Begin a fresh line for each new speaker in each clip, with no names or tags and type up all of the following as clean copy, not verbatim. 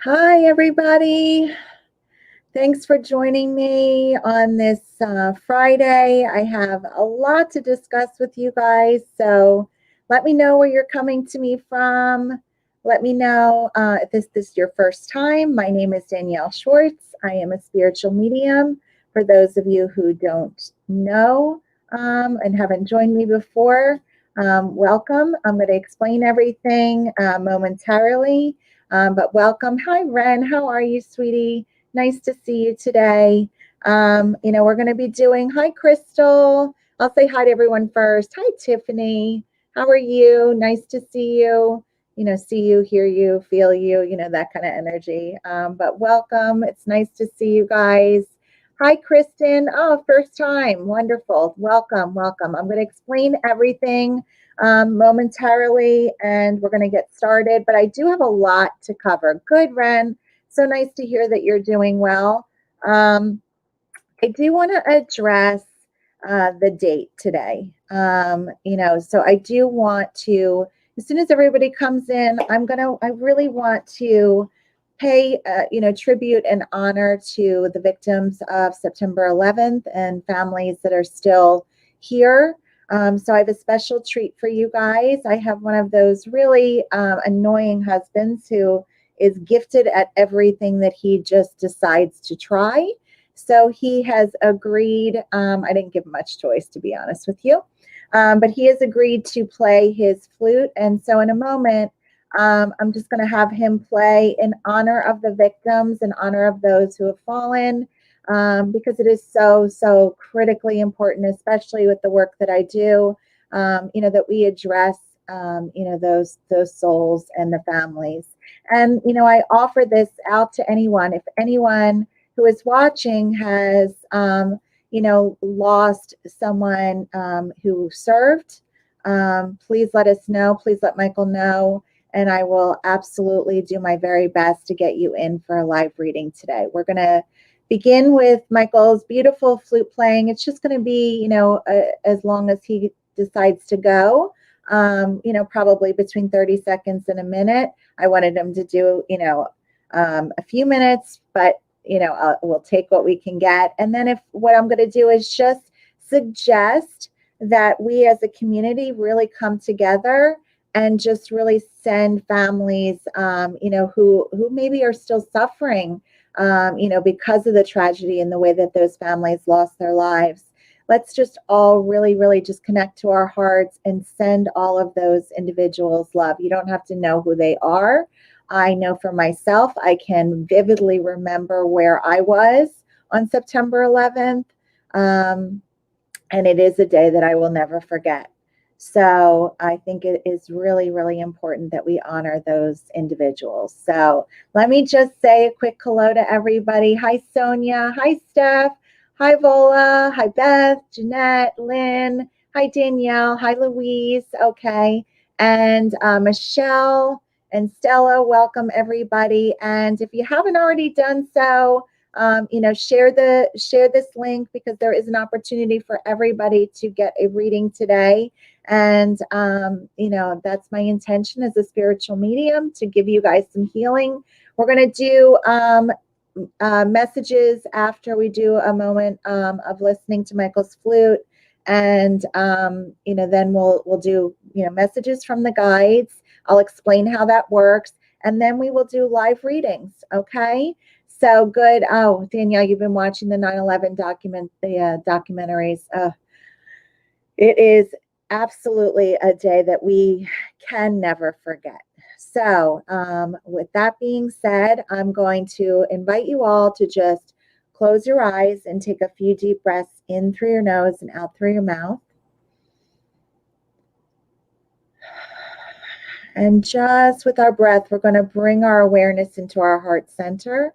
Hi, everybody. Thanks for joining me on this Friday. I have a lot to discuss with you guys, so let me know where you're coming to me from. Let me know if this is your first time. My name is Danielle Schwartz. I am a spiritual medium. For those of you who don't know and haven't joined me before, welcome. I'm going to explain everything momentarily. But welcome. Hi, Ren. How are you, sweetie? Nice to see you today. We're going to be doing, hi, Crystal. I'll say hi to everyone first. Hi, Tiffany. How are you? Nice to see you. See you, hear you, feel you, that kind of energy. But welcome. It's nice to see you guys. Hi, Kristen. Oh, first time. Wonderful. Welcome, welcome. I'm going to explain everything momentarily and we're going to get started. But I do have a lot to cover. Good, Ren. So nice to hear that you're doing well. I do want to address the date today. So I do want to, as soon as everybody comes in, I really want to pay, tribute and honor to the victims of September 11th and families that are still here. So I have a special treat for you guys. I have one of those really annoying husbands who is gifted at everything that he just decides to try. So he has agreed. I didn't give much choice, to be honest with you, but he has agreed to play his flute. And so in a moment, I'm just going to have him play in honor of the victims, in honor of those who have fallen, because it is so, so critically important, especially with the work that I do, that we address, those souls and the families. And, I offer this out to anyone. If anyone who is watching has, lost someone who served, please let us know. Please let Michael know. And I will absolutely do my very best to get you in for a live reading today. We're going to begin with Michael's beautiful flute playing. It's just going to be, as long as he decides to go, probably between 30 seconds and a minute. I wanted him to do, a few minutes, but we'll take what we can get. And then what I'm going to do is just suggest that we as a community really come together and just really send families, who maybe are still suffering, because of the tragedy and the way that those families lost their lives. Let's just all really, really just connect to our hearts and send all of those individuals love. You don't have to know who they are. I know for myself, I can vividly remember where I was on September 11th. And it is a day that I will never forget. So I think it is really, really important that we honor those individuals. So let me just say a quick hello to everybody. Hi, Sonia. Hi, Steph. Hi, Vola. Hi, Beth, Jeanette, Lynn. Hi, Danielle. Hi, Louise. Okay. And Michelle and Stella, welcome everybody. And if you haven't already done so, share this link because there is an opportunity for everybody to get a reading today. And, that's my intention as a spiritual medium, to give you guys some healing. We're going to do messages after we do a moment of listening to Michael's flute. And, then we'll do, messages from the guides. I'll explain how that works. And then we will do live readings. Okay. So good. Oh, Danielle, you've been watching the 9/11 documentaries. It is absolutely a day that we can never forget. So with that being said, I'm going to invite you all to just close your eyes and take a few deep breaths in through your nose and out through your mouth. And just with our breath, we're going to bring our awareness into our heart center.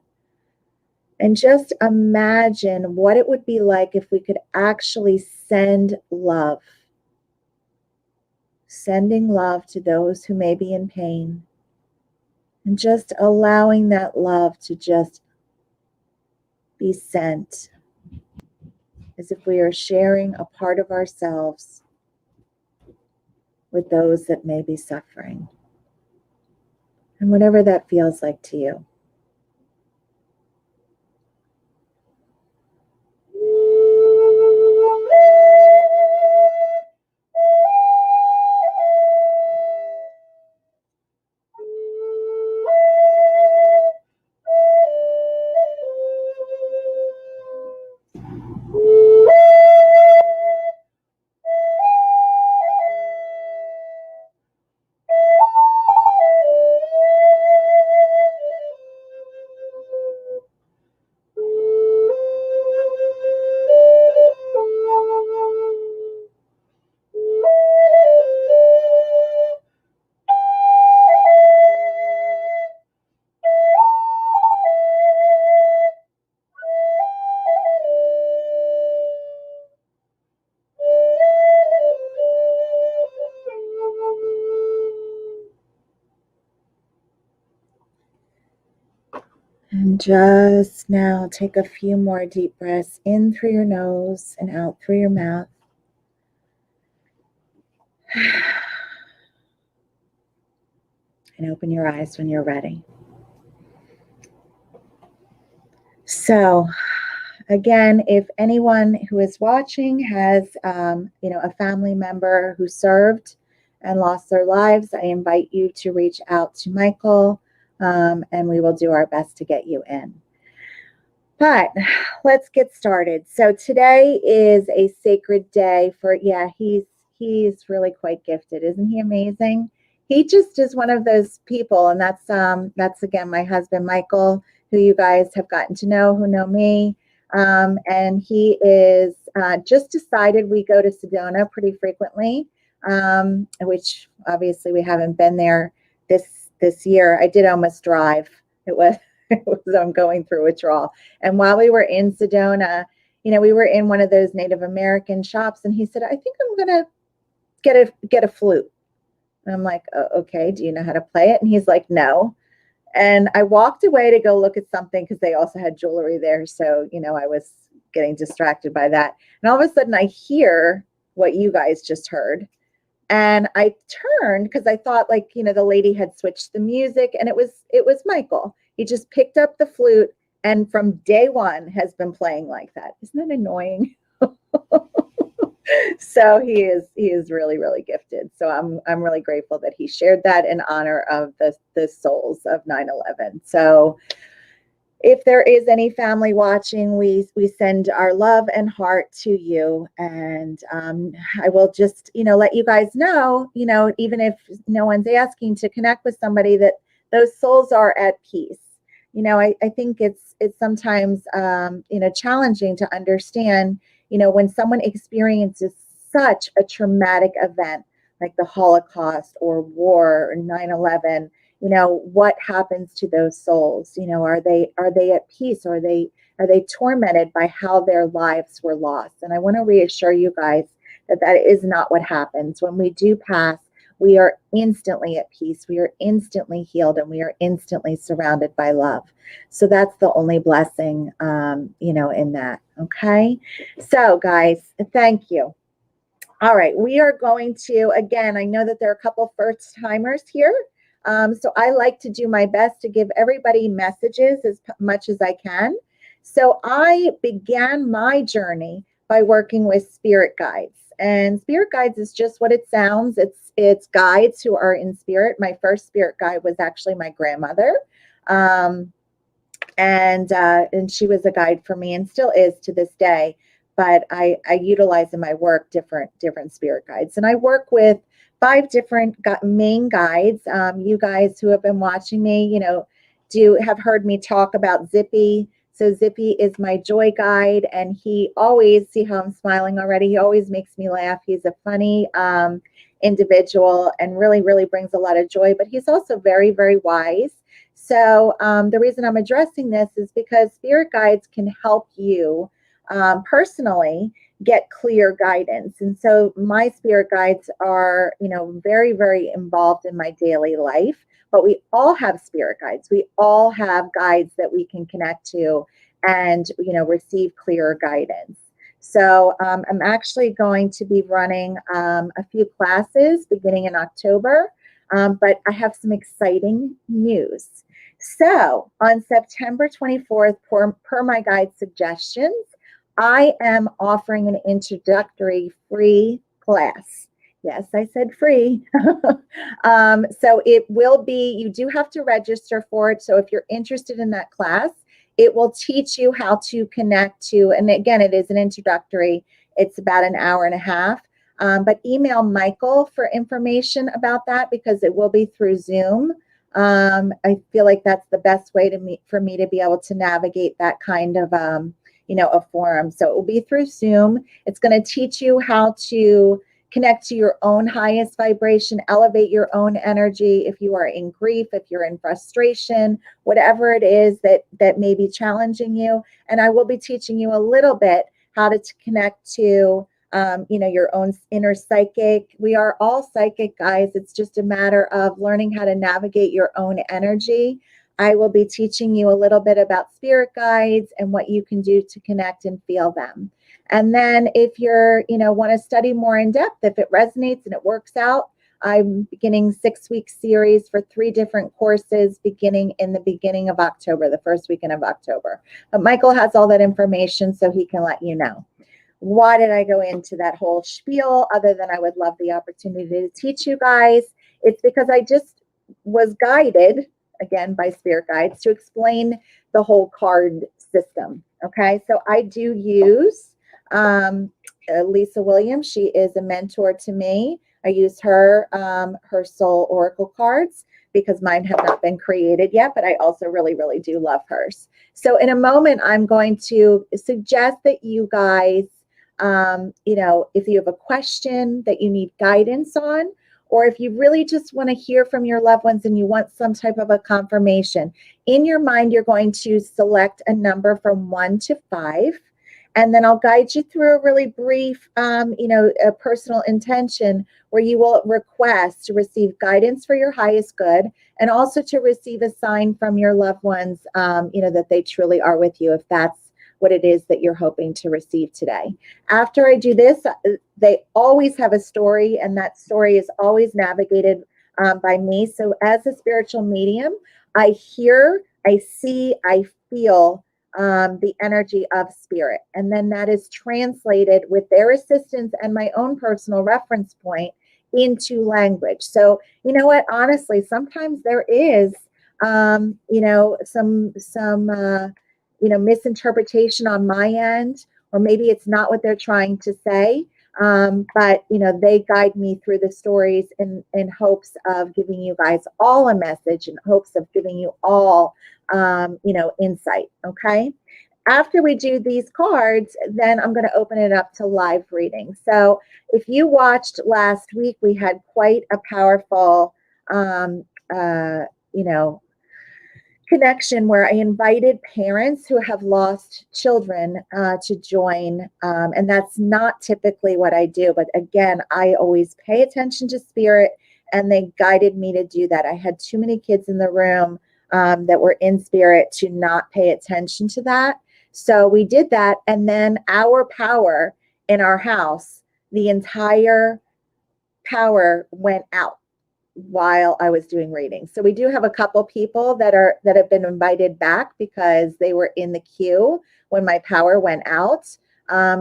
And just imagine what it would be like if we could actually send love. Sending love to those who may be in pain. And just allowing that love to just be sent. As if we are sharing a part of ourselves with those that may be suffering. And whatever that feels like to you. And just now take a few more deep breaths in through your nose and out through your mouth. And open your eyes when you're ready. So, again, if anyone who is watching has, a family member who served and lost their lives, I invite you to reach out to Michael, and we will do our best to get you in. But let's get started. So today is a sacred day for, he's really quite gifted. Isn't he amazing? He just is one of those people, and that's again my husband Michael, who you guys have gotten to know, who know me. And he is just decided we go to Sedona pretty frequently, which obviously we haven't been there this year. I did almost drive. It was I'm going through withdrawal. And while we were in Sedona, we were in one of those Native American shops, and he said, "I think I'm gonna get a flute." And I'm like, "Okay, do you know how to play it?" And he's like, "No." And I walked away to go look at something because they also had jewelry there. So, I was getting distracted by that. And all of a sudden I hear what you guys just heard. And I turned because I thought the lady had switched the music, and it was Michael. He just picked up the flute and from day one has been playing like that. Isn't that annoying? So he is really, really gifted. So I'm really grateful that he shared that in honor of the souls of 9/11. So if there is any family watching, we send our love and heart to you. And I will just, let you guys know, even if no one's asking, to connect with somebody, that those souls are at peace. I think it's sometimes, challenging to understand, when someone experiences such a traumatic event like the Holocaust or war or 9/11, what happens to those souls? Are they at peace, or are they tormented by how their lives were lost? And I want to reassure you guys that that is not what happens. When we do pass, we are instantly at peace, we are instantly healed, and we are instantly surrounded by love. So that's the only blessing, in that. Okay. So guys, thank you. All right, we are going to, again, I know that there are a couple first timers here. So I like to do my best to give everybody messages as much as I can. So I began my journey by working with spirit guides. And spirit guides is just what it sounds. It's guides who are in spirit. My first spirit guide was actually my grandmother. And she was a guide for me and still is to this day. But I utilize in my work different spirit guides, and I work with 5 different main guides. You guys who have been watching me, have heard me talk about Zippy. So Zippy is my joy guide, and he always, see how I'm smiling already, he always makes me laugh. He's a funny individual and really, really brings a lot of joy, but he's also very, very wise. So the reason I'm addressing this is because spirit guides can help you personally get clear guidance. And so my spirit guides are, very, very involved in my daily life, but we all have spirit guides. We all have guides that we can connect to and, receive clearer guidance. So I'm actually going to be running a few classes beginning in October, but I have some exciting news. So on September 24th, per my guide suggestions, I am offering an introductory free class. Yes, I said free. So it will be, you do have to register for it. So if you're interested in that class, it will teach you how to connect to, and again, it is an introductory. It's about an hour and a half. But email Michael for information about that, because it will be through Zoom. I feel like that's the best way for me to be able to navigate that kind of a forum. So it will be through Zoom. It's going to teach you how to connect to your own highest vibration, elevate your own energy. If you are in grief, if you're in frustration, whatever it is that may be challenging you. And I will be teaching you a little bit how to connect to your own inner psychic. We are all psychic, guys. It's just a matter of learning how to navigate your own energy. I will be teaching you a little bit about spirit guides and what you can do to connect and feel them. And then if you're, want to study more in depth, if it resonates and it works out, I'm beginning 6-week series for 3 different courses beginning in the beginning of October, the first weekend of October. But Michael has all that information so he can let you know. Why did I go into that whole spiel other than I would love the opportunity to teach you guys? It's because I just was guided, again, by spirit guides to explain the whole card system. Okay, so I do use Lisa Williams. She is a mentor to me. I use her soul oracle cards because mine have not been created yet, but I also really, really do love hers. So in a moment, I'm going to suggest that you guys, if you have a question that you need guidance on, or if you really just want to hear from your loved ones and you want some type of a confirmation, in your mind, you're going to select a number from 1 to 5. And then I'll guide you through a really brief, a personal intention where you will request to receive guidance for your highest good and also to receive a sign from your loved ones, that they truly are with you, if that's what it is that you're hoping to receive today. After I do this, they always have a story, and that story is always navigated by me. So as a spiritual medium, I hear, I see, I feel the energy of spirit. And then that is translated with their assistance and my own personal reference point into language. So, you know what, honestly, sometimes there is, some misinterpretation on my end, or maybe it's not what they're trying to say. But, they guide me through the stories in hopes of giving you guys all a message, in hopes of giving you all, insight. Okay. After we do these cards, then I'm going to open it up to live reading. So if you watched last week, we had quite a powerful, connection where I invited parents who have lost children to join. And that's not typically what I do. But again, I always pay attention to spirit, and they guided me to do that. I had too many kids in the room that were in spirit to not pay attention to that. So we did that. And then our power in our house, the entire power went out while I was doing readings. So we do have a couple people that have been invited back because they were in the queue when my power went out.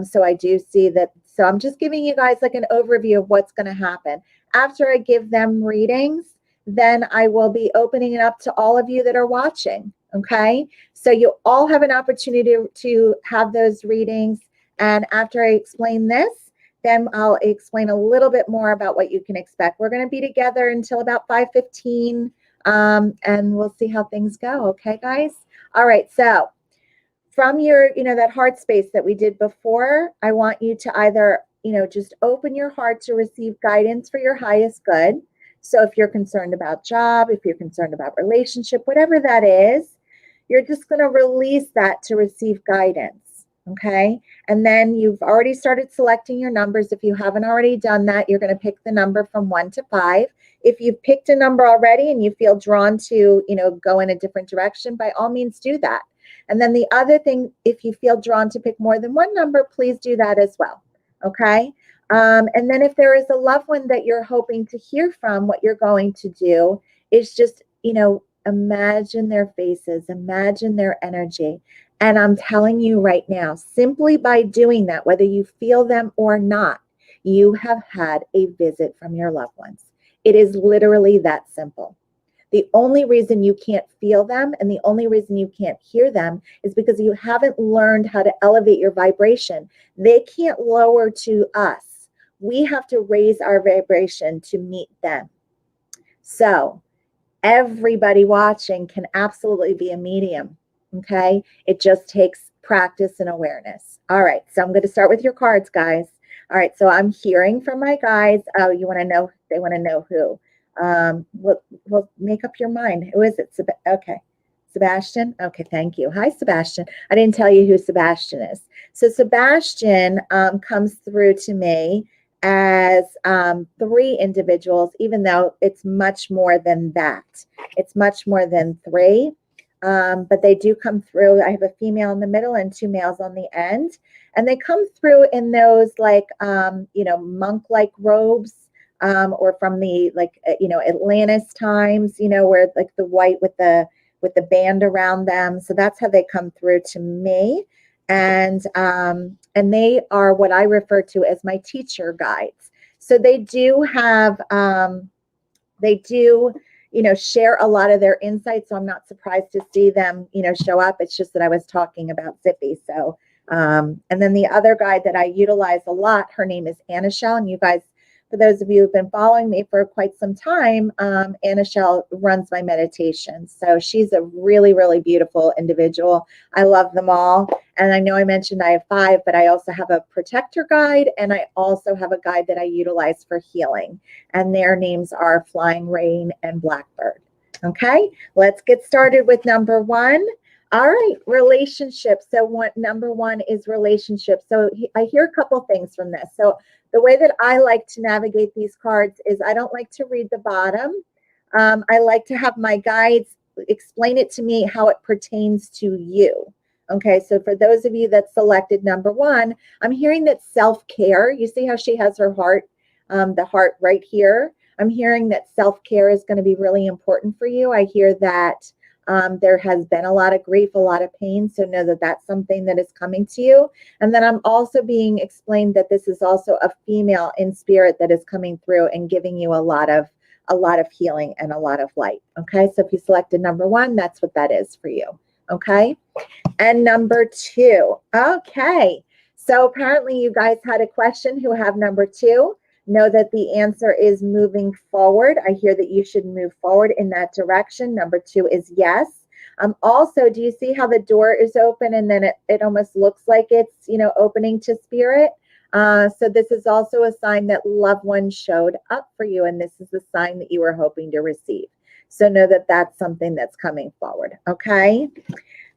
So I do see that. So I'm just giving you guys like an overview of what's going to happen. After I give them readings, then I will be opening it up to all of you that are watching. Okay. So you all have an opportunity to have those readings. And after I explain this, then I'll explain a little bit more about what you can expect. We're going to be together until about 5:15, and we'll see how things go. Okay, guys? All right. So from your, that heart space that we did before, I want you to either, just open your heart to receive guidance for your highest good. So if you're concerned about job, if you're concerned about relationship, whatever that is, you're just going to release that to receive guidance. Okay. And then you've already started selecting your numbers. If you haven't already done that, you're going to pick the number from 1 to 5. If you've picked a number already and you feel drawn to, go in a different direction, by all means do that. And then the other thing, if you feel drawn to pick more than one number, please do that as well. Okay. And then if there is a loved one that you're hoping to hear from, what you're going to do is just, imagine their faces, imagine their energy. And I'm telling you right now, simply by doing that, whether you feel them or not, you have had a visit from your loved ones. It is literally that simple. The only reason you can't feel them and the only reason you can't hear them is because you haven't learned how to elevate your vibration. They can't lower to us. We have to raise our vibration to meet them. So everybody watching can absolutely be a medium. Okay. It just takes practice and awareness. All right. So I'm going to start with your cards, guys. All right. So I'm hearing from my guides. Oh, you want to know? They want to know who. We'll make up your mind. Who is it? Okay. Sebastian. Okay. Thank you. Hi, Sebastian. I didn't tell you who Sebastian is. So Sebastian comes through to me as 3 individuals, even though it's much more than that. It's much more than 3. but they do come through. I have a female in the middle and two males on the end. And they come through in those like, monk-like robes, or from the like, Atlantis times, where like the white with the band around them. So that's how they come through to me. And they are what I refer to as my teacher guides. So they do have, share a lot of their insights. So I'm not surprised to see them, show up. It's just that I was talking about Zippy. So, and then the other guide that I utilize a lot, her name is Anishel. And you guys, for those of you who've been following me for quite some time, Anishel runs my meditation. So she's a really, really beautiful individual. I love them all. And I know I mentioned I have 5, but I also have a protector guide, and I also have a guide that I utilize for healing. And their names are Flying Rain and Blackbird. Okay, let's get started with number 1. All right, relationships. So number 1 is relationships. So I hear a couple things from this. So the way that I like to navigate these cards is I don't like to read the bottom. I like to have my guides explain it to me how it pertains to you. Okay, so for those of you that selected number 1, I'm hearing that self-care, you see how she has her heart, the heart right here. I'm hearing that self-care is going to be really important for you. I hear that there has been a lot of grief, a lot of pain. So know that that's something that is coming to you. And then I'm also being explained that this is also a female in spirit that is coming through and giving you a lot of healing and a lot of light. Okay, so if you selected number 1, that's what that is for you. Okay, and number 2. Okay, so apparently you guys had a question who have number 2. Know that the answer is moving forward. I hear that you should move forward in that direction. Number 2 is yes. Also, do you see how the door is open and then it almost looks like it's, opening to spirit? So this is also a sign that loved ones showed up for you, and this is the sign that you were hoping to receive. So know that that's something that's coming forward, okay?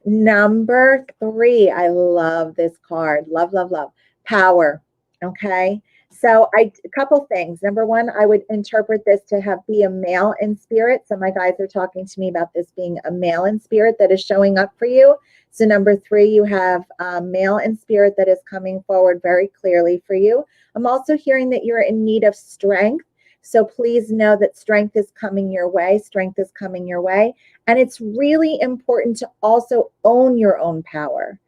Number 3, I love this card. Love, love, love. Power, okay? So a couple things. Number 1, I would interpret this to be a male in spirit. So my guys are talking to me about this being a male in spirit that is showing up for you. So number 3, you have a male in spirit that is coming forward very clearly for you. I'm also hearing that you're in need of strength. So please know that strength is coming your way. Strength is coming your way. And it's really important to also own your own power.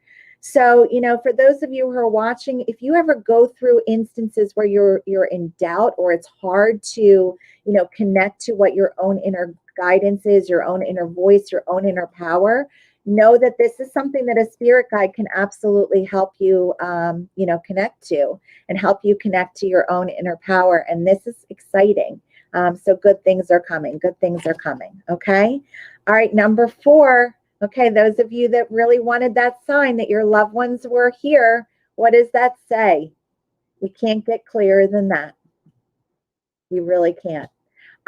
So, for those of you who are watching, if you ever go through instances where you're in doubt, or it's hard to, connect to what your own inner guidance is, your own inner voice, your own inner power, know that this is something that a spirit guide can absolutely help you, connect to, and help you connect to your own inner power. And this is exciting. So good things are coming. Good things are coming. Okay. All right. Number 4. Okay, those of you that really wanted that sign that your loved ones were here, what does that say? You can't get clearer than that. You really can't.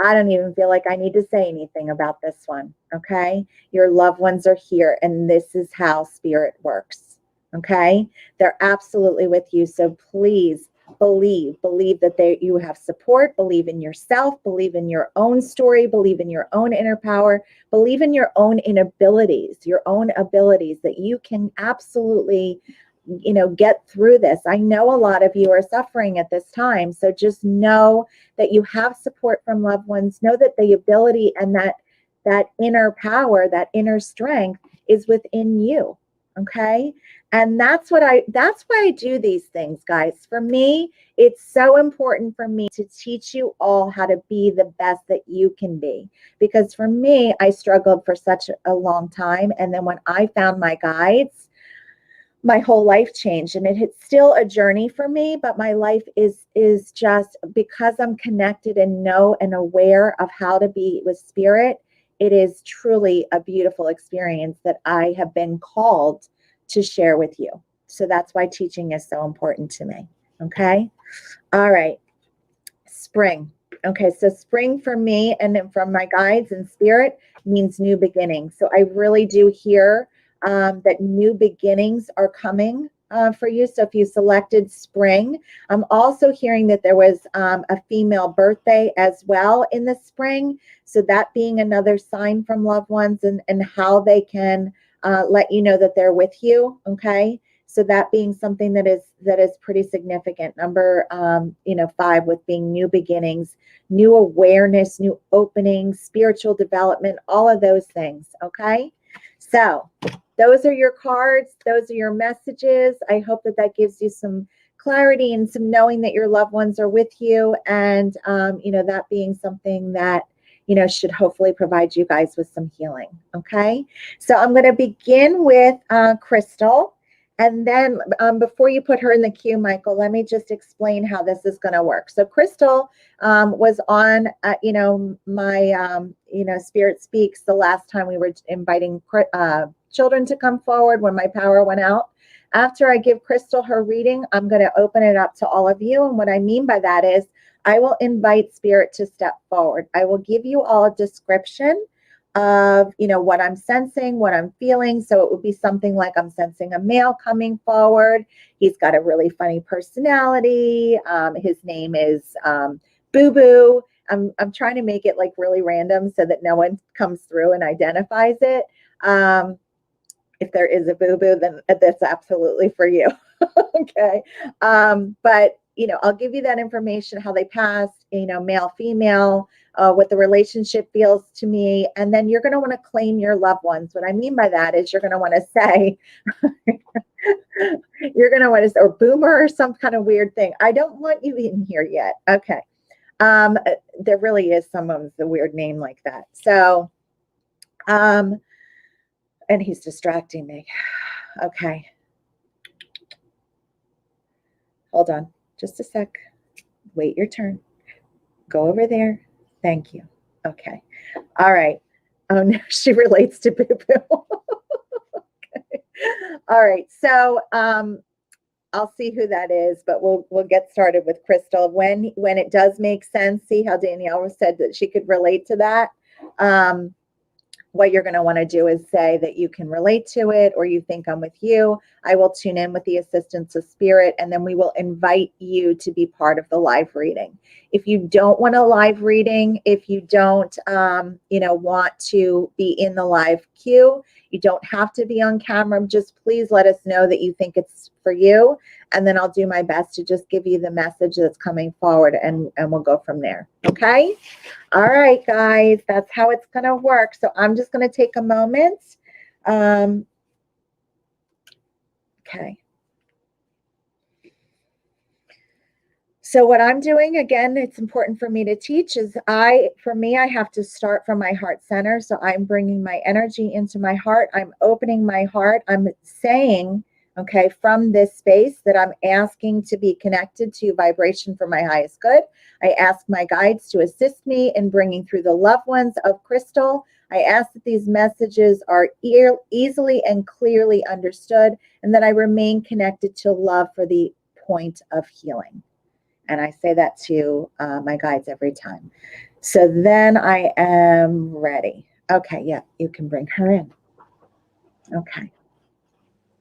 I don't even feel like I need to say anything about this one, okay? Your loved ones are here, and this is how spirit works, okay? They're absolutely with you, so please believe that you have support, believe in yourself, believe in your own story, believe in your own inner power, believe in your own abilities that you can absolutely, get through this. I know a lot of you are suffering at this time, so just know that you have support from loved ones. Know that the ability and that inner power, that inner strength is within you. Okay. And that's why I do these things, guys. For me, it's so important for me to teach you all how to be the best that you can be. Because for me, I struggled for such a long time. And then when I found my guides, my whole life changed, and it's still a journey for me, but my life is just, because I'm connected and know and aware of how to be with spirit. It is truly a beautiful experience that I have been called to share with you. So that's why teaching is so important to me. Okay. All right. Spring. Okay. So spring for me and from my guides and spirit means new beginnings. So I really do hear that new beginnings are coming for you. So if you selected spring, I'm also hearing that there was a female birthday as well in the spring. So that being another sign from loved ones, and how they can let you know that they're with you. Okay. So that being something that is pretty significant. Number 5, with being new beginnings, new awareness, new openings, spiritual development, all of those things. Okay. So those are your cards. Those are your messages. I hope that gives you some clarity and some knowing that your loved ones are with you. And, that being something that, should hopefully provide you guys with some healing. Okay. So I'm going to begin with Crystal. And then before you put her in the queue, Michael, let me just explain how this is going to work. So Crystal was on, my, Spirit Speaks the last time we were inviting children to come forward when my power went out. After I give Crystal her reading, I'm going to open it up to all of you. And what I mean by that is I will invite Spirit to step forward. I will give you all a description of what I'm sensing, what I'm feeling. So it would be something like I'm sensing a male coming forward. He's got a really funny personality. His name is Boo Boo. I'm trying to make it like really random so that no one comes through and identifies it. If there is a Boo Boo, then that's absolutely for you. Okay. But I'll give you that information, how they passed, male, female, what the relationship feels to me. And then you're going to want to claim your loved ones. What I mean by that is you're going to want to say, or boomer or some kind of weird thing. I don't want you in here yet. Okay. There really is someone's a weird name like that. So, and he's distracting me. Okay. Hold on. Just a sec. Wait your turn. Go over there. Thank you. Okay. All right. Oh no, she relates to Boo Boo. Okay. All right. So I'll see who that is, but we'll get started with Crystal. When it does make sense, see how Danielle said that she could relate to that. What you're going to want to do is say that you can relate to it, or you think I'm with you. I will tune in with the assistance of Spirit, and then we will invite you to be part of the live reading. If you don't want a live reading, if you don't, want to be in the live queue, you don't have to be on camera. Just please let us know that you think it's for you, and then I'll do my best to just give you the message that's coming forward, and we'll go from there. Okay. All right, guys, that's how it's going to work. So I'm just going to take a moment. Okay. So what I'm doing, again, it's important for me to teach, is I have to start from my heart center. So I'm bringing my energy into my heart. I'm opening my heart. I'm saying, okay, from this space that I'm asking to be connected to vibration for my highest good. I ask my guides to assist me in bringing through the loved ones of Crystal. I ask that these messages are easily and clearly understood, and that I remain connected to love for the point of healing. And I say that to my guides every time. So then I am ready. Okay, yeah, you can bring her in. Okay.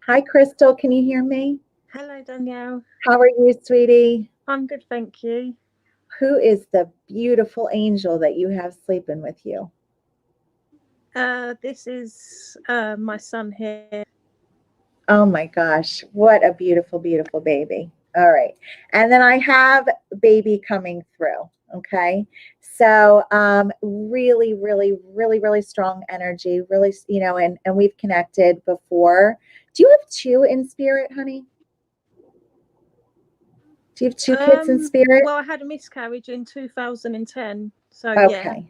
Hi, Crystal. Can you hear me?
Hello, Danielle.
How are you, sweetie?
I'm good, thank you.
Who is the beautiful angel that you have sleeping with you?
This is my son here.
Oh my gosh, what a beautiful, beautiful baby. All right. And then I have baby coming through. Okay. So really, really, really, really strong energy, really, and we've connected before. Do you have 2 in spirit, honey? Do you have 2 kids in spirit?
Well, I had a miscarriage in 2010. So
Okay.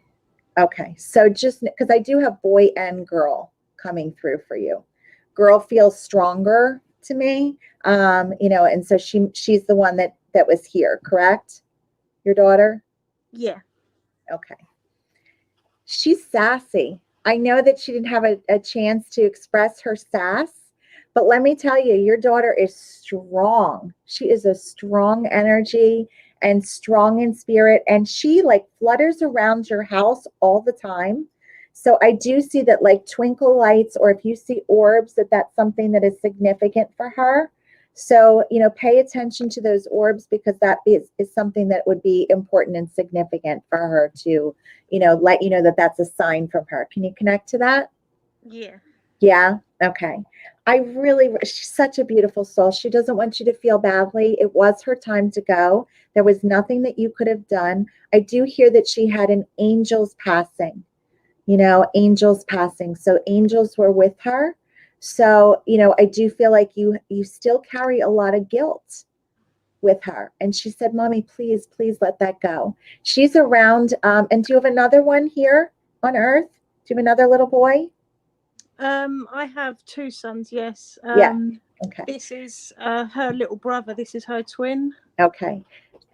Yeah.
Okay. So just because I do have boy and girl coming through for you. Girl feels stronger to me. And so she's the one that was here, correct? Your daughter?
Yeah.
Okay. She's sassy. I know that she didn't have a chance to express her sass, but let me tell you, your daughter is strong. She is a strong energy and strong in spirit, and she like flutters around your house all the time. So I do see that, like twinkle lights, or if you see orbs, that's something that is significant for her. So, pay attention to those orbs because that is something that would be important and significant for her to, let you know that that's a sign from her. Can you connect to that?
Yeah.
Yeah. Okay. She's such a beautiful soul. She doesn't want you to feel badly. It was her time to go. There was nothing that you could have done. I do hear that she had an angel's passing, angels passing. So angels were with her. So, I do feel like you still carry a lot of guilt with her. And she said, Mommy, please, please let that go. She's around. And do you have another one here on earth? Do you have another little boy?
I have two sons, yes.
Yeah. Okay.
This is her little brother. This is her twin.
Okay.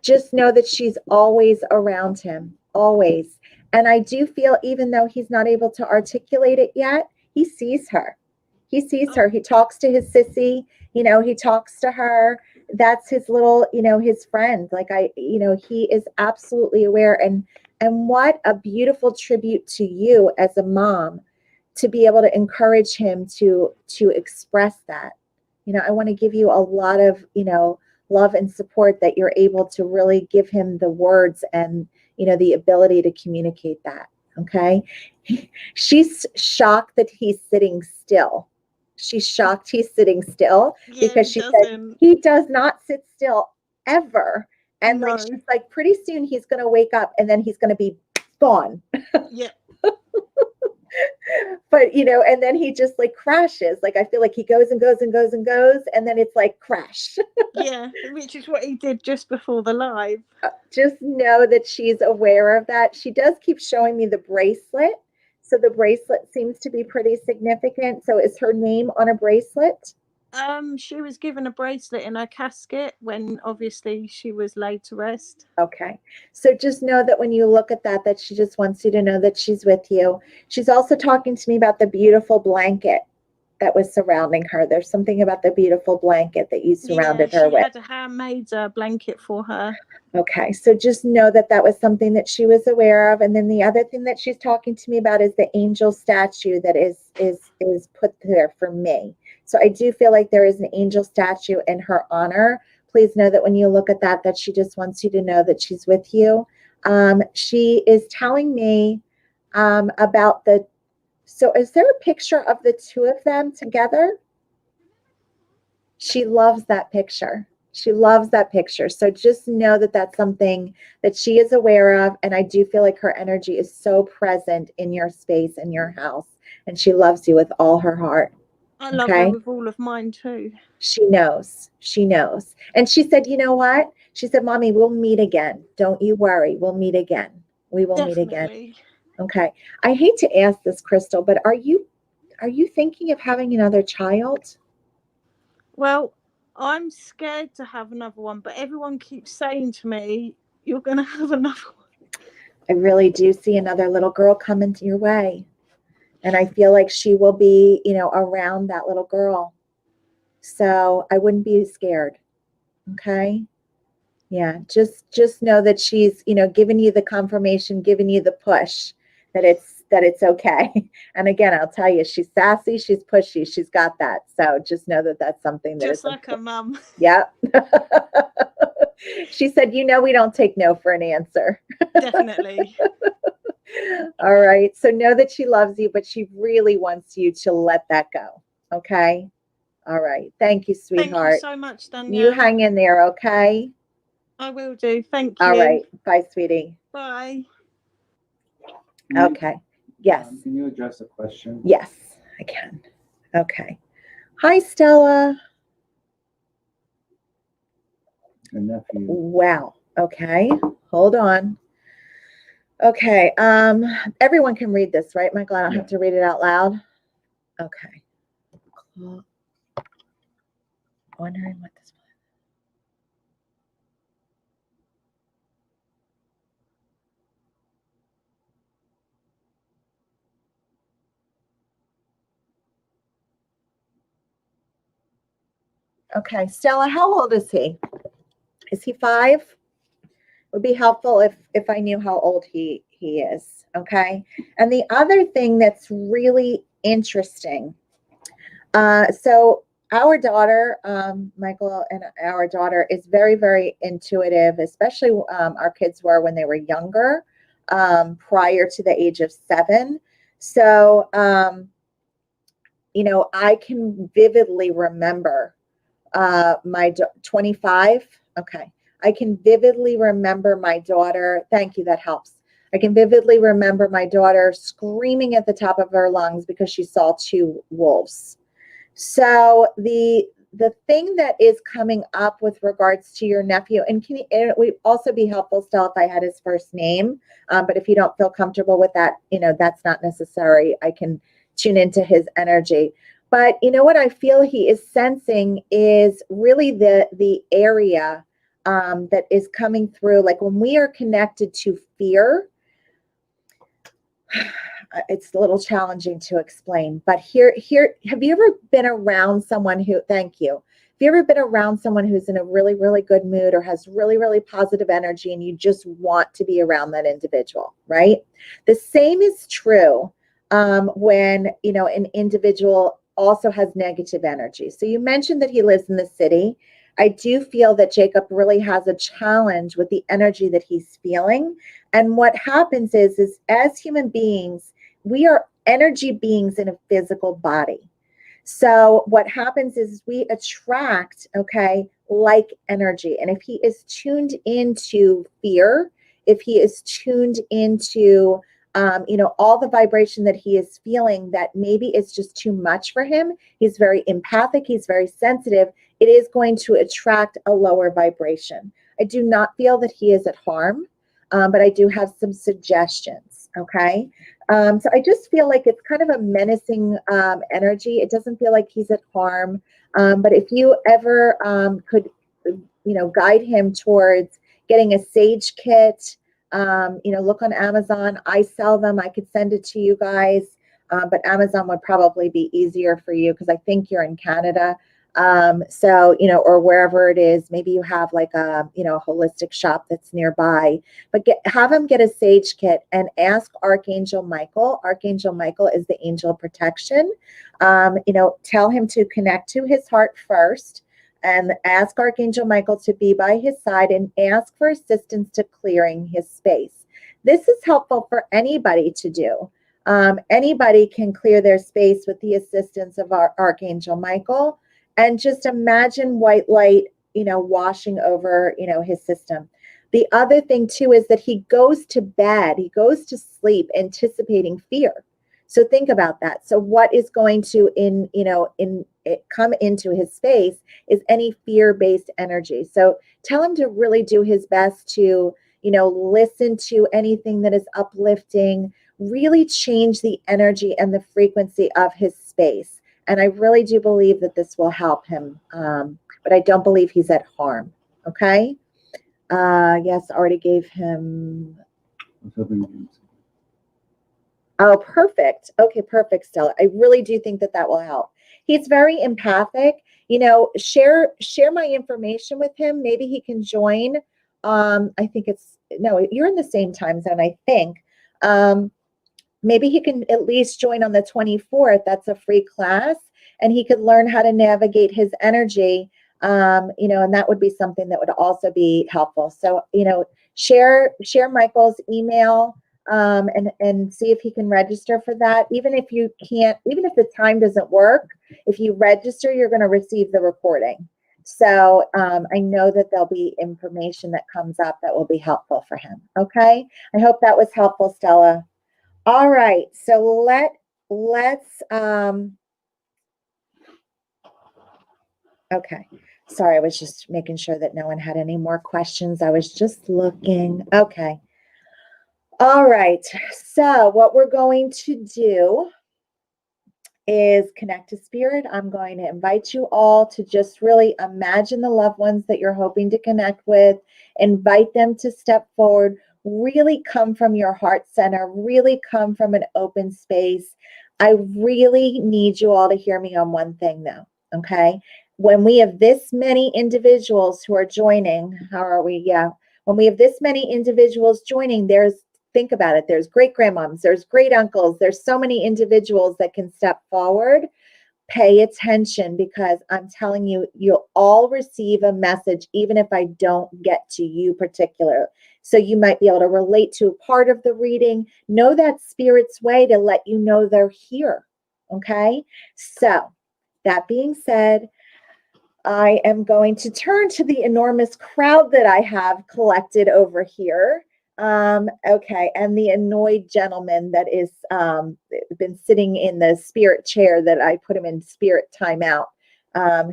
Just know that she's always around him, always. And I do feel, even though he's not able to articulate it yet, he sees her. He sees her. He talks to his sissy, he talks to her. That's his little, his friend. Like he is absolutely aware. And what a beautiful tribute to you as a mom to be able to encourage him to express that. I want to give you a lot of, love and support that you're able to really give him the words and, the ability to communicate that. Okay. She's shocked that he's sitting still. She's shocked he's sitting still
Yeah,
because
he
she said
doesn't.
he does not sit still ever. And
No.
she's like, pretty soon he's going to wake up and then he's going to be gone.
Yeah.
But and then he just like crashes. Like I feel like he goes and goes and goes and goes, and then it's like crash.
Yeah, which is what he did just before the live.
Just know that she's aware of that. She does keep showing me the bracelet. So the bracelet seems to be pretty significant. So is her name on a bracelet?
She was given a bracelet in her casket when obviously she was laid to rest.
Okay. So just know that when you look at that she just wants you to know that she's with you. She's also talking to me about the beautiful blanket that was surrounding her. There's something about the beautiful blanket that you surrounded her with.
She had a handmade blanket for her.
Okay, so just know that that was something that she was aware of. And then the other thing that she's talking to me about is the angel statue that is put there for me. So I do feel like there is an angel statue in her honor. Please know that when you look at that she just wants you to know that she's with you. She is telling me about so is there a picture of the two of them together? She loves that picture. She loves that picture. So just know that that's something that she is aware of. And I do feel like her energy is so present in your space, in your house. And she loves you with all her heart.
I love her with all of mine too.
She knows. She knows. And she said, you know what? She said, Mommy, we'll meet again. Don't you worry. We'll meet again. We will meet again. Okay. I hate to ask this, Crystal, but are you thinking of having another child?
Well, I'm scared to have another one, but everyone keeps saying to me, you're going to have another one.
I really do see another little girl coming to your way. And I feel like she will be, around that little girl. So I wouldn't be scared. Okay. Yeah. Just know that she's, giving you the confirmation, giving you the push that it's okay. And again, I'll tell you, she's sassy, she's pushy, she's got that. So just know that that's something that
just like her mum.
Yep. She said, we don't take no for an answer.
Definitely.
All right. So know that she loves you, but she really wants you to let that go. Okay. All right. Thank you, sweetheart.
Thank you so much, Danielle.
You hang in there, okay?
I will do. Thank you.
All right. Bye, sweetie.
Bye.
Okay. Yes.
Can you address a question?
Yes, I can. Okay. Hi, Stella.
A nephew.
Wow. Okay. Hold on. Okay. Everyone can read this, right, Michael? I don't have to read it out loud. Okay. Wondering what this was. Okay, Stella, how old is he? Is he 5? It would be helpful if I knew how old he is. Okay. And the other thing that's really interesting. So our daughter, Michael and our daughter is very, very intuitive, especially our kids were when they were younger, prior to the age of 7. So, I can vividly remember my 25. Okay. I can vividly remember my daughter. Thank you. That helps. I can vividly remember my daughter screaming at the top of her lungs because she saw 2 wolves. So the thing that is coming up with regards to your nephew, and it would also be helpful still if I had his first name, but if you don't feel comfortable with that, that's not necessary. I can tune into his energy. But what I feel he is sensing is really the area that is coming through. Like when we are connected to fear, it's a little challenging to explain, but here, have you ever been around someone who, thank you. Have you ever been around someone who's in a really, really good mood or has really, really positive energy and you just want to be around that individual, right? The same is true when, an individual also has negative energy. So you mentioned that he lives in the city. I do feel that Jacob really has a challenge with the energy that he's feeling. And what happens is as human beings, we are energy beings in a physical body. So what happens is we attract, okay, like energy. And if he is tuned into fear, if he is tuned into, all the vibration that he is feeling that maybe it's just too much for him, he's very empathic, he's very sensitive, it is going to attract a lower vibration. I do not feel that he is at harm, but I do have some suggestions, okay? So I just feel like it's kind of a menacing energy. It doesn't feel like he's at harm. But if you ever could, guide him towards getting a sage kit, look on Amazon. I sell them. I could send it to you guys. But Amazon would probably be easier for you because I think you're in Canada. So, or wherever it is, maybe you have like a holistic shop that's nearby, but have him get a sage kit and ask Archangel Michael. Archangel Michael is the angel of protection. Tell him to connect to his heart first and ask Archangel Michael to be by his side and ask for assistance to clearing his space. This is helpful for anybody to do. Anybody can clear their space with the assistance of our Archangel Michael. And just imagine white light, washing over, his system. The other thing too is that he goes to bed, he goes to sleep anticipating fear. So think about that. So what is going to come into his space is any fear-based energy. So tell him to really do his best to, listen to anything that is uplifting, really change the energy and the frequency of his space. And I really do believe that this will help him. But I don't believe he's at harm. Okay. Yes, already gave him. Oh, perfect. Okay, perfect, Stella. I really do think that will help. He's very empathic. Share my information with him. Maybe he can join. I think you're in the same time zone, I think. Maybe he can at least join on the 24th. That's a free class, and he could learn how to navigate his energy. And that would be something that would also be helpful. So, share Michael's email and see if he can register for that. Even if you can't, even if the time doesn't work, if you register, you're going to receive the recording. So I know that there'll be information that comes up that will be helpful for him. Okay. I hope that was helpful, Stella. All right, so let's okay. Sorry, I was just making sure that no one had any more questions. I was just looking. Okay. All right. So what we're going to do is connect to spirit. I'm going to invite you all to just really imagine the loved ones that you're hoping to connect with, invite them to step forward, really come from your heart center, really come from an open space. I really need you all to hear me on one thing though, okay? When we have this many individuals who are joining, how are we? Yeah. When we have this many individuals joining, think about it. There's great grandmoms, there's great uncles, there's so many individuals that can step forward. pay attention, because I'm telling you, you'll all receive a message, even if I don't get to you particular. So you might be able to relate to a part of the reading. Know that Spirit's way to let you know they're here. Okay? So that being said, I am going to turn to the enormous crowd that I have collected over here. Okay, and the annoyed gentleman that is been sitting in the spirit chair that I put him in spirit timeout,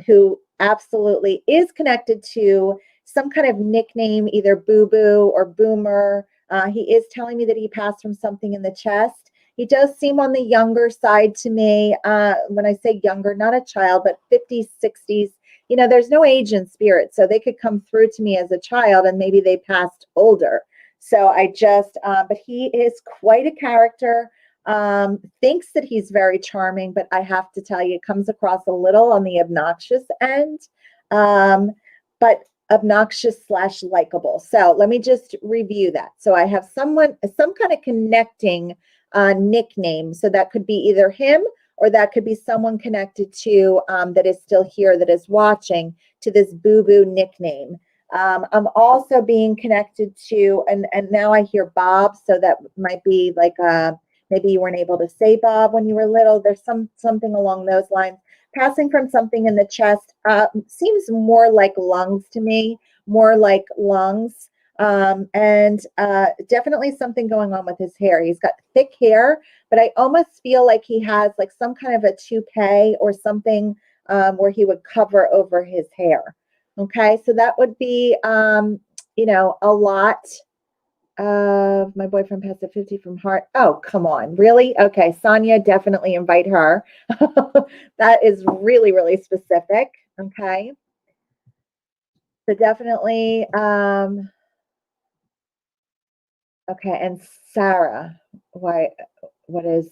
who absolutely is connected to some kind of nickname, either Boo Boo or Boomer. He is telling me that he passed from something in the chest. He does seem on the younger side to me. When I say younger, not a child, but 50s, 60s. You know, there's no age in spirit, so they could come through to me as a child and maybe they passed older. So but he is quite a character, thinks that he's very charming, but I have to tell you, it comes across a little on the obnoxious end, but obnoxious / likable. So let me just review that. So I have some kind of connecting nickname. So that could be either him, or that could be someone connected to that is still here, that is watching, to this Boo Boo nickname. I'm also being connected to, and now I hear Bob, so that might be like maybe you weren't able to say Bob when you were little. There's something along those lines. Passing from something in the chest seems more like lungs to me, more like lungs. And definitely something going on with his hair. He's got thick hair, but I almost feel like he has like some kind of a toupee or something where he would cover over his hair. Okay, so that would be, you know, a lot of my boyfriend passed at 50 from heart. Oh, come on, really? Okay, Sonia, definitely invite her. That is really, really specific. Okay, so definitely. Okay, and Sarah, what does